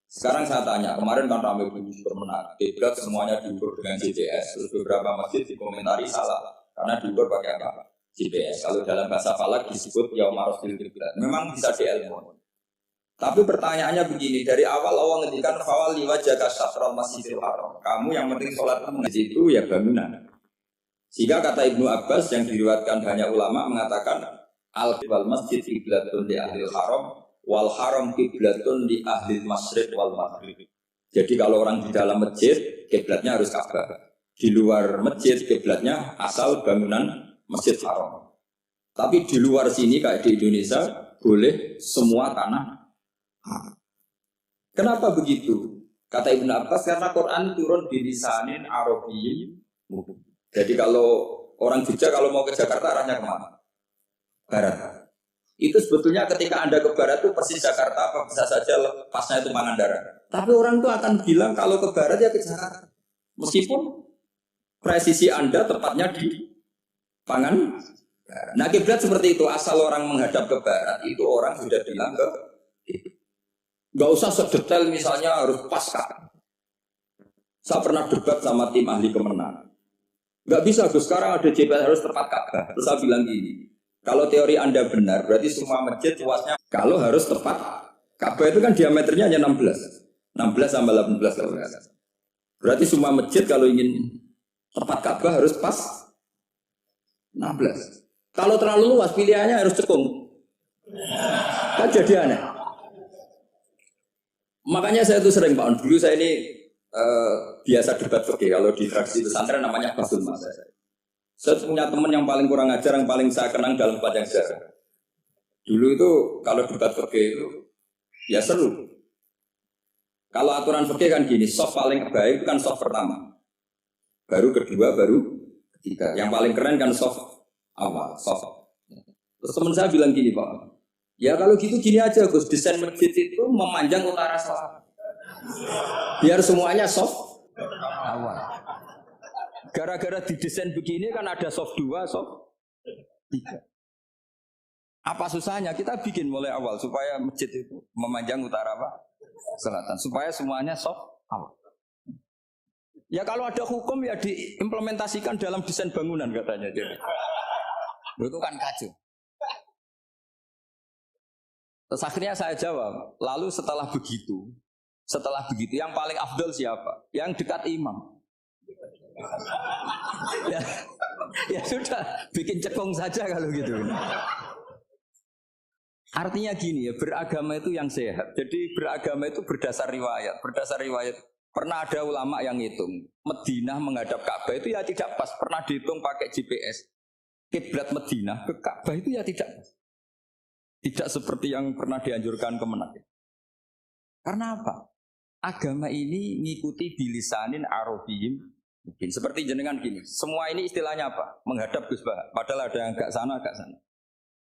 Sekarang saya tanya, kemarin kan ramai bunyi bermenang, kiblat semuanya diukur dengan GPS. Terus beberapa masjid dikomentari salah. Karena diukur pakai apa? GPS. Kalau dalam bahasa falak disebut yaumarus bil kiblat. Memang bisa diilmu. Tapi pertanyaannya begini, dari awal Allah ngendikan fawal liwajhaka syatral masjidil haram. Kamu yang penting sholat masjid itu ya bangunan. Sehingga kata Ibnu Abbas yang diriwayatkan banyak ulama mengatakan al-wal masjid qiblatun li ahlil haram wal haram qiblatun li ahlil masyriq wal maghrib. Jadi kalau orang di dalam masjid kiblatnya harus Ka'bah. Di luar masjid kiblatnya asal bangunan Masjid Haram. Tapi di luar sini kayak di Indonesia boleh semua tanah. Kenapa begitu? Kata Ibnu Abbas karena Quran turun di lisanin Arabiyyin. Jadi kalau orang Jogja kalau mau ke Jakarta arahnya kemana? Barat. Itu sebetulnya ketika Anda ke barat itu persis Jakarta apa bisa saja pasnya itu Pangandaran. Tapi orang itu akan bilang kalau ke barat ya ke Jakarta. Meskipun presisi Anda tepatnya di Pangan. Nah kiblat seperti itu asal orang menghadap ke barat itu orang sudah bilang ke itu. Gak usah sedetail misalnya harus pas Ka'bah. Saya pernah debat sama tim ahli kemenangan. Gak bisa Gus sekarang ada GPS harus tepat Ka'bah. Terus saya bilang gini, kalau teori Anda benar berarti semua masjid luasnya kalau harus tepat Ka'bah itu kan diameternya hanya 16 sampai 18 kalau nggak salah. Berarti semua masjid kalau ingin tepat Ka'bah harus pas 16. Kalau terlalu luas pilihannya harus cekung. Kan jadi aneh. Makanya saya itu sering Pak, dulu saya ini biasa debat fikih kalau di fraksi pesantren namanya Basul Mas. Saya punya teman yang paling kurang ajar, yang paling saya kenang dalam panjang sejarah. Dulu itu kalau debat fikih itu ya seru. Kalau aturan fikih kan gini, soft paling baik itu kan soft pertama, baru kedua, baru ketiga. Yang paling keren kan soft awal, soft. Terus teman saya bilang gini Pak. Ya kalau gitu gini aja Gus, desain masjid itu memanjang utara selatan. Biar semuanya soft awal. Gara-gara didesain begini kan ada soft 2, soft 3. Apa susahnya kita bikin mulai awal supaya masjid itu memanjang utara apa? Selatan. Supaya semuanya soft awal. Ya kalau ada hukum ya diimplementasikan dalam desain bangunan katanya. Jadi itu kan kacau. Terus akhirnya saya jawab, lalu setelah begitu yang paling afdol siapa? Yang dekat imam. ya, ya sudah, bikin cekung saja kalau gitu. Artinya gini ya, beragama itu yang sehat. Jadi beragama itu berdasar riwayat. Berdasar riwayat, pernah ada ulama yang ngitung, Madinah menghadap Ka'bah itu ya tidak pas. Pernah dihitung pakai GPS. Kiblat Madinah ke Ka'bah itu ya tidak pas. Tidak seperti yang pernah dianjurkan Kemenak. Karena apa? Agama ini ngikuti bilisanin arabiyyin. Mungkin seperti jenengan gini. Semua ini istilahnya apa? Menghadap Gus Bah. Padahal ada yang agak sana, agak sana.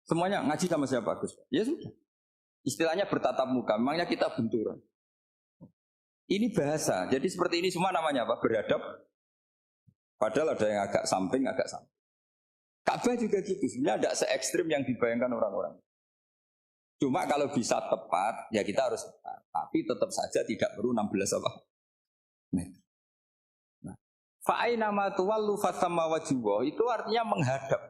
Semuanya ngaji sama siapa Gus Bah? Ya sudah. Istilahnya bertatap muka. Memangnya kita benturan. Ini bahasa. Jadi seperti ini semua namanya apa? Berhadap. Padahal ada yang agak samping, agak samping. Ka'bah juga gitu. Sebenarnya tidak se-ekstrim yang dibayangkan orang-orang. Cuma kalau bisa tepat, ya kita harus tepat. Tapi tetap saja tidak perlu 16 apa? Meter. Nah, fa'aina ma tuwallu fasamma wajhuhu itu artinya menghadap.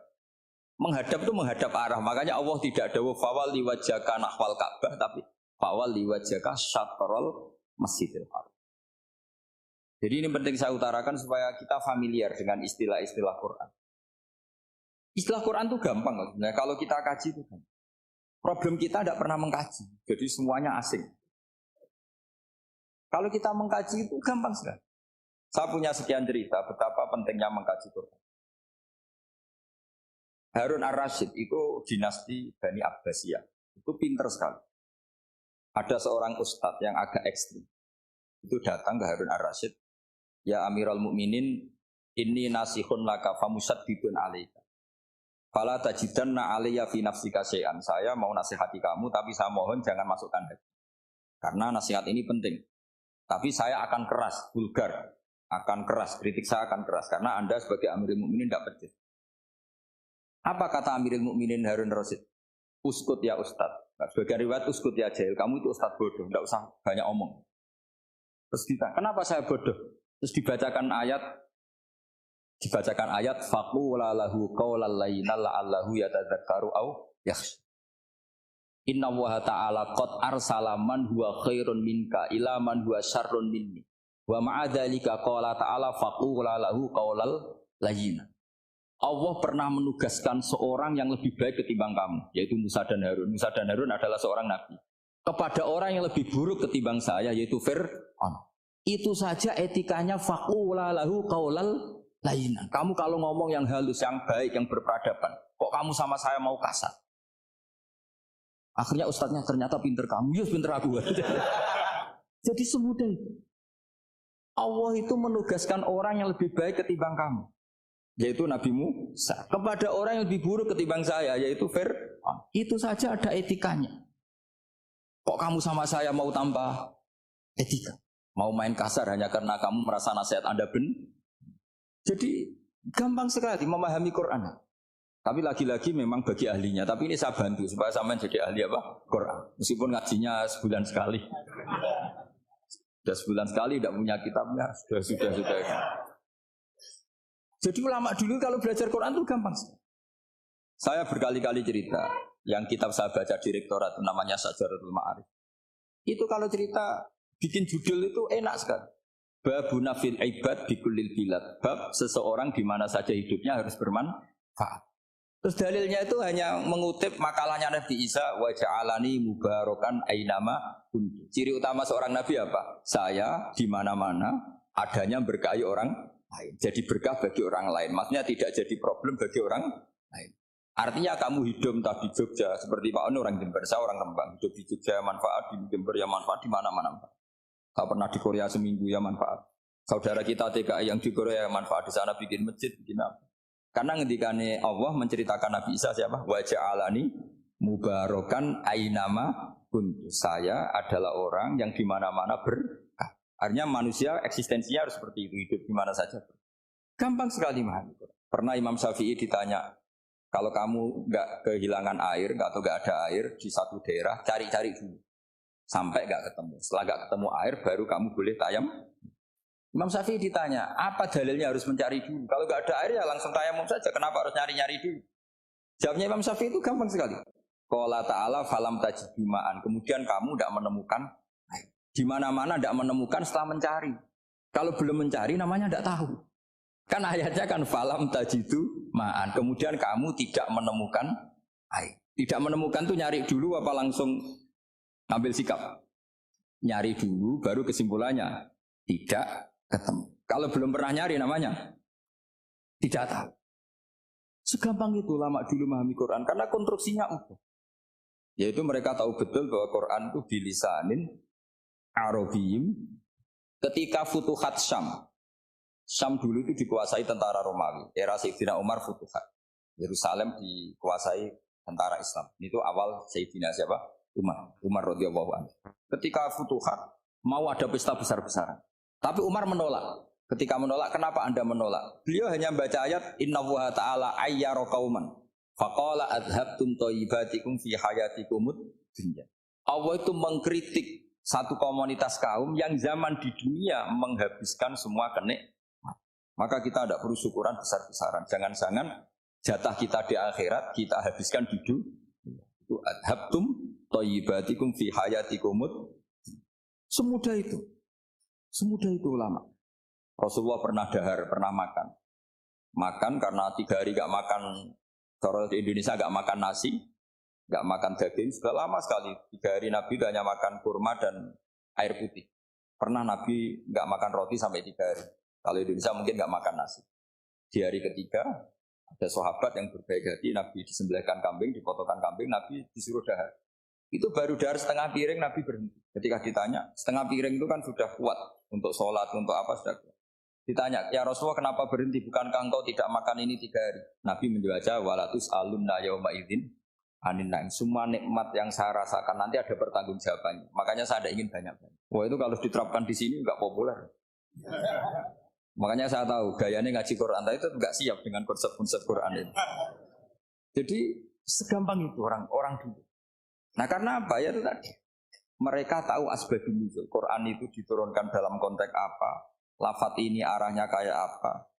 Menghadap itu menghadap arah. Makanya Allah tidak dawuh fawalli wajhaka nahwal Ka'bah, tapi fawalli wajhaka syatrul Masjidil Haram. Jadi ini penting saya utarakan supaya kita familiar dengan istilah-istilah Quran. Istilah Quran itu gampang. Nah, kalau kita kaji itu gampang. Problem kita tidak pernah mengkaji, jadi semuanya asing. Kalau kita mengkaji itu gampang sekali. Saya punya sekian cerita betapa pentingnya mengkaji Quran. Harun ar-Rasyid itu dinasti Bani Abbasiyah. Itu pinter sekali. Ada seorang ustadz yang agak ekstrim. Itu datang ke Harun ar-Rasyid. Ya Amirul Mukminin, inni nasihun laka famusaddidun alaika. Fala tajidanna alayya fi nafsika syai'an. Saya mau nasihati kamu tapi saya mohon jangan masukkan hati. Karena nasihat ini penting. Tapi saya akan keras, vulgar, akan keras, kritik saya akan keras karena Anda sebagai Amirul Mukminin tidak percaya. Apa kata Amirul Mukminin Harun Rasyid? Uskut ya Ustadz. Sebagai riwayat uskut ya jahil. Kamu itu Ustadz bodoh, tidak usah banyak omong. Terus ditanya, kenapa saya bodoh? Terus dibacakan ayat faqula lahu qaulal layyina la'allahu yatadzakkaru aw yakhsha. Inna wa ta'ala qad arsala man huwa khairun minka ila man huwa syarrun minni. Wa ma'a dzalika qala ta'ala faqula lahu qaulal layyina. Allah pernah menugaskan seorang yang lebih baik ketimbang kamu, yaitu Musa dan Harun. Musa dan Harun adalah seorang nabi. Kepada orang yang lebih buruk ketimbang saya, yaitu Fir'aun. Itu saja etikanya faqula lahu qaulal layyina. Kamu kalau ngomong yang halus, yang baik, yang berperadaban, kok kamu sama saya mau kasar? Akhirnya ustadznya ternyata pinter kamu, ya pinter aku. Jadi semudah itu. Allah itu menugaskan orang yang lebih baik ketimbang kamu, yaitu Nabi Musa. Kepada orang yang lebih buruk ketimbang saya, yaitu Fir'aun. Itu saja ada etikanya. Kok kamu sama saya mau tambah etika? Mau main kasar hanya karena kamu merasa nasihat Anda benar? Jadi gampang sekali memahami Quran. Tapi lagi-lagi memang bagi ahlinya. Tapi ini saya bantu supaya sampean jadi ahli apa? Quran. Meskipun ngajinya sebulan sekali. Sudah sebulan sekali tidak punya kitabnya. Sudah. Jadi ulama dulu kalau belajar Quran itu gampang. Saya berkali-kali cerita. Yang kitab saya baca di rektorat namanya Sajaratul Ma'arif. Itu kalau cerita bikin judul itu enak sekali. Babuna fil ibad bikulil bilad. Bab seseorang di mana saja hidupnya harus bermanfaat. Terus dalilnya itu hanya mengutip makalahnya Nabi Isa wa ja'alani mubarakan ainama kuntu. Ciri utama seorang nabi apa? Saya di mana-mana adanya berkahi orang lain. Jadi berkah bagi orang lain. Maksudnya tidak jadi problem bagi orang lain. Artinya kamu hidup entah di Jogja seperti Pak Ono orang Jember, saya orang Rembang. Hidup di Jogja manfaat, di Jember ya manfaat, di mana-mana. Saya pernah di Korea seminggu ya manfaat. Saudara kita TKI yang di Korea manfaat di sana bikin masjid, bikin apa? Karena ngendikane Allah menceritakan Nabi Isa siapa? Wa ja'alani mubarakan ainama kuntu. Saya adalah orang yang di mana-mana berkah. Artinya manusia eksistensinya harus seperti itu, hidup di mana saja. Gampang sekali memahami. Pernah Imam Syafi'i ditanya, kalau kamu enggak kehilangan air atau enggak ada air di satu daerah, cari-cari dulu. Sampai enggak ketemu. Setelah enggak ketemu air, baru kamu boleh tayam. Imam Syafi'i ditanya, apa dalilnya harus mencari dulu? Kalau nggak ada air ya langsung tayamum saja. Kenapa harus nyari-nyari dulu? Jawabnya Imam Syafi'i itu gampang sekali. Qala ta'ala falam tajidu ma'an. Kemudian kamu tidak menemukan air. Di mana-mana tidak menemukan setelah mencari. Kalau belum mencari namanya tidak tahu. Kan ayatnya kan falam tajidu ma'an. Kemudian kamu tidak menemukan air. Tidak menemukan tuh nyari dulu apa langsung ambil sikap? Nyari dulu baru kesimpulannya tidak ketemu. Kalau belum pernah nyari namanya tidak tahu. Segampang itu lama dulu memahami Quran karena konstruksinya utuh. Yaitu mereka tahu betul bahwa Quran itu bilisanin Arabiyim. Ketika Futuhat Syam. Syam dulu itu dikuasai tentara Romawi. Era Sayyidina Umar Futuhat. Yerusalem dikuasai tentara Islam. Itu awal Sayyidina siapa? Umar radhiyallahu anhu. Ketika Futuhat mau ada pesta besar-besaran. Tapi Umar menolak. Ketika menolak, kenapa Anda menolak? Beliau hanya baca ayat Innallaha ta'ala ayyara qauman faqala adhabtum thayyibatikum fi hayatikumud dunya. Allah itu mengkritik satu komunitas kaum yang zaman di dunia menghabiskan semua kenikmatan. Maka kita tidak perlu syukuran besar-besaran. Jangan-jangan jatah kita di akhirat kita habiskan di dunia. Itu adhabtum thayyibatikum fi hayatikumud. Semudah itu. Semudah itu ulama. Rasulullah pernah dahar, pernah makan. Makan karena 3 hari gak makan, kalau di Indonesia gak makan nasi, gak makan daging, sudah lama sekali. 3 hari Nabi hanya makan kurma dan air putih. Pernah Nabi gak makan roti sampai 3 hari. Kalau Indonesia mungkin gak makan nasi. Di hari ketiga, ada sahabat yang berbaik hati, Nabi disembelihkan kambing, dipotongkan kambing, Nabi disuruh dahar. Itu baru dahar setengah piring, Nabi berhenti. Ketika ditanya, setengah piring itu kan sudah kuat untuk sholat, untuk apa sudah kuat. Ditanya, ya Rasulullah kenapa berhenti? Bukankah engkau tidak makan ini 3 hari? Nabi menjawab, walatus alunna yauma idzin anin naim. Semua nikmat yang saya rasakan nanti ada pertanggungjawabannya. Makanya saya tidak ingin banyak-banyak. Wah itu kalau diterapkan di sini enggak populer. Makanya saya tahu gayanya ngaji Quran itu enggak siap dengan konsep-konsep Quran ini. Jadi segampang itu orang dulu. Nah karena apa ya itu tadi? Mereka tahu asbabun nuzul. Quran itu diturunkan dalam konteks apa? Lafat ini arahnya kayak apa?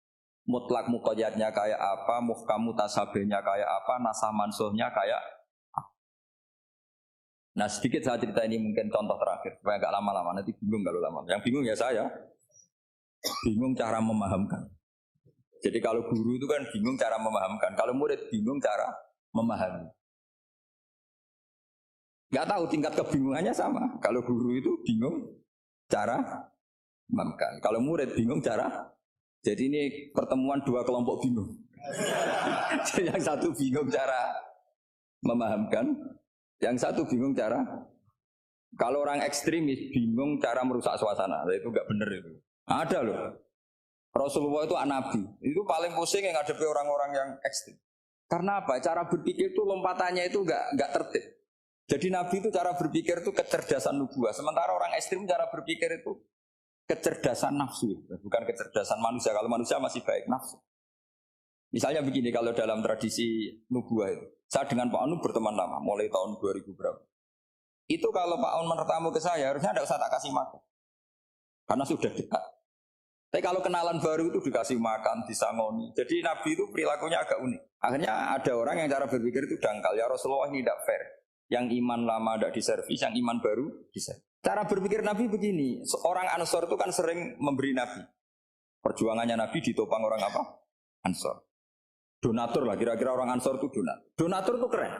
Mutlak muqayyadnya kayak apa? Muhkam mutasabihnya kayak apa? Nasah mansuhnya kayak apa? Nah sedikit saya cerita ini mungkin contoh terakhir supaya agak lama-lama, nanti bingung kalau lama. Yang bingung ya saya. Bingung cara memahamkan. Jadi kalau guru itu kan bingung cara memahamkan. Kalau murid bingung cara memahami. Gak tahu tingkat kebingungannya sama. Kalau guru itu bingung cara memahamkan. Kalau murid bingung cara. Jadi ini pertemuan 2 kelompok bingung. Yang satu bingung cara memahamkan. Yang satu bingung cara. Kalau orang ekstremis bingung cara merusak suasana. Itu gak benar itu. Ada loh. Rasulullah itu nabi. Itu paling pusing yang ngadepi orang-orang yang ekstrim. Karena apa? Cara berpikir itu lompatannya itu gak tertib. Jadi Nabi itu cara berpikir itu kecerdasan nubuah. Sementara orang ekstrim cara berpikir itu kecerdasan nafsu. Bukan kecerdasan manusia. Kalau manusia masih baik nafsu. Misalnya begini, kalau dalam tradisi nubuah itu. Saya dengan Pak Anu berteman lama. Mulai tahun 2000 berapa. Itu kalau Pak Anu bertamu ke saya, harusnya tidak usah tak kasih makan. Karena sudah dekat. Tapi kalau kenalan baru itu dikasih makan, disangoni. Jadi Nabi itu perilakunya agak unik. Akhirnya ada orang yang cara berpikir itu dangkal. Ya Rasulullah ini tidak fair. Yang iman lama tidak diservis, yang iman baru diservis. Cara berpikir Nabi begini, orang Ansor itu kan sering memberi Nabi. Perjuangannya Nabi ditopang orang apa? Ansor. Donatur lah, kira-kira orang Ansor itu donatur. Donatur itu keren.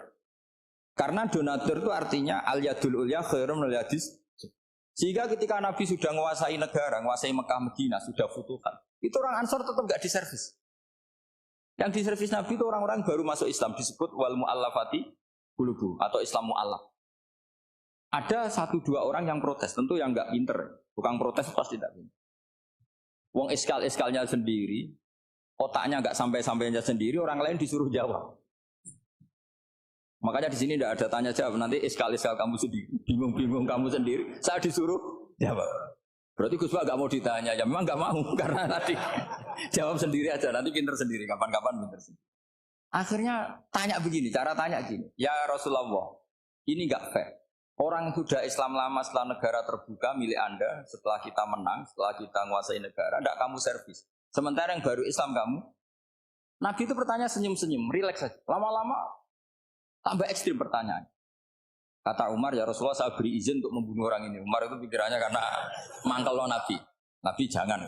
Karena donatur itu artinya al-yadul ulya khairum al-yadis. Sehingga ketika Nabi sudah menguasai negara, menguasai Mekah Medina, sudah futuhan. Itu orang Ansor tetap nggak diservis. Yang diservis Nabi itu orang-orang baru masuk Islam, disebut wal mu'allafati qulubuhum atau Islam mu'allaf. Ada 1-2 orang yang protes, tentu yang nggak pinter. Bukan protes pasti tidak pinter. Wong iskal-iskalnya sendiri, otaknya nggak sampai-sampainya sendiri, orang lain disuruh jawab. Makanya di sini tidak ada tanya jawab. Nanti iskal-iskal kamu sendiri, bingung-bingung kamu sendiri, saya disuruh jawab. Berarti Gus Pak nggak mau ditanya, ya memang nggak mau karena tadi jawab sendiri aja. Nanti pinter sendiri, kapan-kapan pinter sendiri. Akhirnya tanya begini, cara tanya gini, ya Rasulullah, ini nggak fair. Orang sudah Islam lama setelah negara terbuka milik Anda, setelah kita menang, setelah kita menguasai negara, tidak kamu servis. Sementara yang baru Islam kamu, Nabi itu bertanya senyum-senyum, rileks saja. Lama-lama tambah ekstrim pertanyaan. Kata Umar, ya Rasulullah saya beri izin untuk membunuh orang ini. Umar itu pikirannya karena mangkel lo Nabi. Nabi jangan.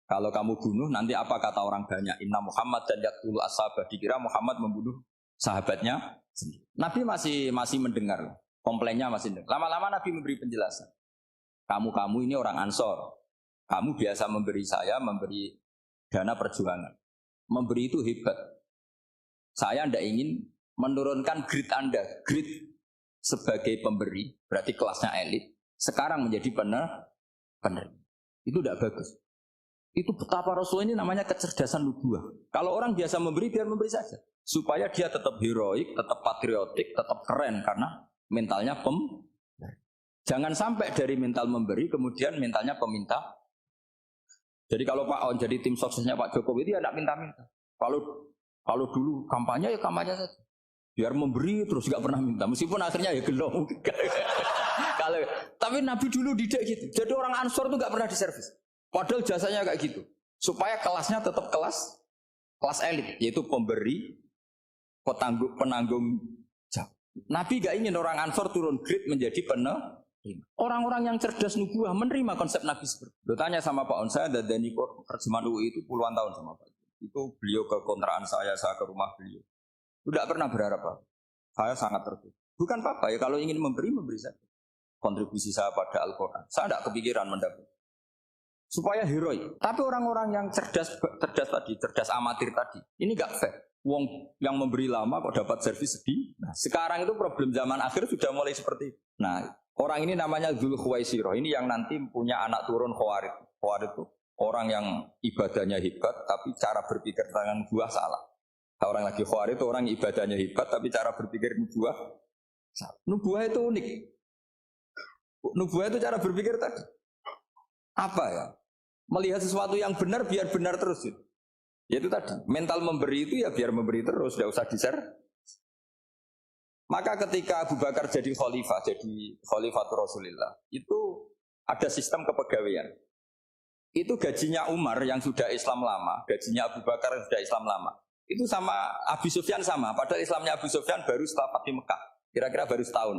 Kalau kamu bunuh nanti apa kata orang banyak? Inna Muhammad dan yaqtulu ashabah. Dikira Muhammad membunuh sahabatnya sendiri. Nabi masih mendengar. Komplainnya masih dengar. Lama-lama Nabi memberi penjelasan. Kamu ini orang Ansor. Kamu biasa memberi saya, memberi dana perjuangan. Memberi itu hebat. Saya tidak ingin menurunkan grade Anda. Grade sebagai pemberi, berarti kelasnya elit. Sekarang menjadi penerima. Itu tidak bagus. Itu betapa Rasul ini namanya kecerdasan nubuah. Kalau orang biasa memberi, biar memberi saja. Supaya dia tetap heroik, tetap patriotik, tetap keren. Karena mentalnya Jangan sampai dari mental memberi, kemudian mentalnya peminta. Jadi kalau Pak On jadi tim suksesnya Pak Jokowi itu ya tidak minta-minta. Kalau dulu kampanye ya kampanye saja. Biar memberi terus gak pernah minta. Meskipun akhirnya ya gelong. Tapi Nabi dulu tidak gitu. Jadi orang Ansor itu gak pernah diservis. Padahal jasanya kayak gitu. Supaya kelasnya tetap kelas elit. Yaitu pemberi, penanggung jawab. Nabi gak ingin orang Ansor turun grade menjadi penerima. Orang-orang yang cerdas nubuah menerima konsep Nabi seperti itu. Tanya sama Pak On, saya dadani terjemahan UI itu puluhan tahun sama Pak. Itu beliau ke kontrakan saya ke rumah beliau. Tidak pernah berharap apa. Saya sangat tertutup. Bukan apa-apa ya, kalau ingin memberi saja. Kontribusi saya pada Al-Quran. Saya tidak kepikiran mendapat. Supaya heroik. Tapi orang-orang yang cerdas amatir tadi, ini gak fair. Wong yang memberi lama kok dapat servis sedih. Nah, sekarang itu problem zaman akhir sudah mulai seperti itu. Nah, orang ini namanya Dzul Khuwaisirah. Ini yang nanti punya anak turun Khawarij. Khawarij itu orang yang ibadahnya hebat, tapi cara berpikir tentang buah salah. Orang lagi Khawarij itu orang ibadahnya hebat, tapi cara berpikir nubuah salah. Nubuah itu unik. Nubuah itu cara berpikir tadi. Apa ya? Melihat sesuatu yang benar biar benar terus. Yaitu tadi, mental memberi itu ya biar memberi terus, tidak usah di-share. Maka ketika Abu Bakar jadi khalifatul Rasulullah, itu ada sistem kepegawaian. Itu gajinya Umar yang sudah Islam lama, gajinya Abu Bakar yang sudah Islam lama. Itu sama Abu Sufyan sama, padahal Islamnya Abu Sufyan baru setelah Fathu Mekah, kira-kira baru setahun.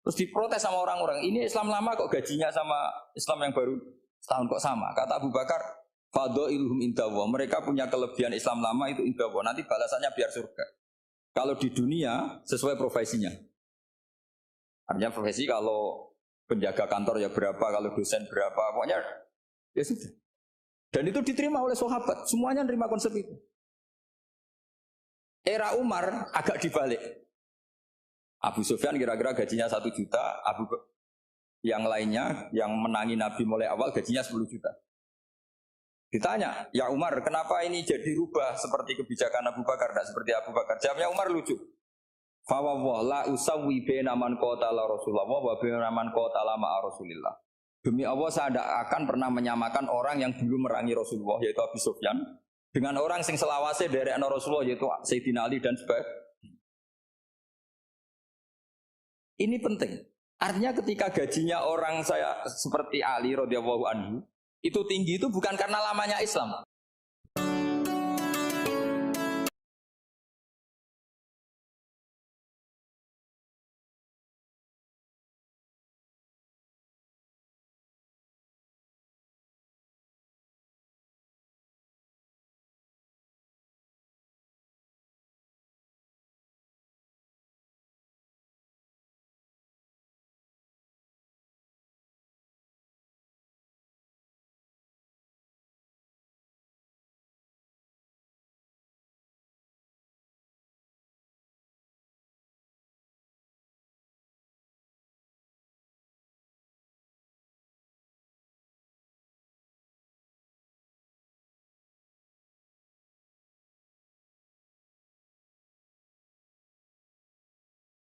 Terus diprotes sama orang-orang, ini Islam lama kok gajinya sama Islam yang baru setahun kok sama. Kata Abu Bakar, fadhailuhum indallah, mereka punya kelebihan Islam lama itu indallah, nanti balasannya biar surga. Kalau di dunia sesuai profesinya. Artinya profesi kalau penjaga kantor ya berapa, kalau dosen berapa, pokoknya ya sudah. Dan itu diterima oleh sahabat, semuanya nerima konsep itu. Era Umar agak dibalik. Abu Sufyan kira-kira gajinya 1 juta, yang lainnya yang menangi Nabi mulai awal gajinya 10 juta. Ditanya, ya Umar, kenapa ini jadi rubah seperti kebijakan Abu Bakar, tidak seperti Abu Bakar? Jawabnya Umar lucu. Fawwah la usawwi baina man qatala Rasulullah wa baina man qatala ma'a Rasulillah. Demi Allah saya tidak akan pernah menyamakan orang yang dulu merangi Rasulullah yaitu Abu Sufyan dengan orang sing selawase dari Rasulullah yaitu Sayyidina Ali dan sebagainya. Ini penting. Artinya ketika gajinya orang saya seperti Ali radhiyallahu anhu itu tinggi itu bukan karena lamanya Islam.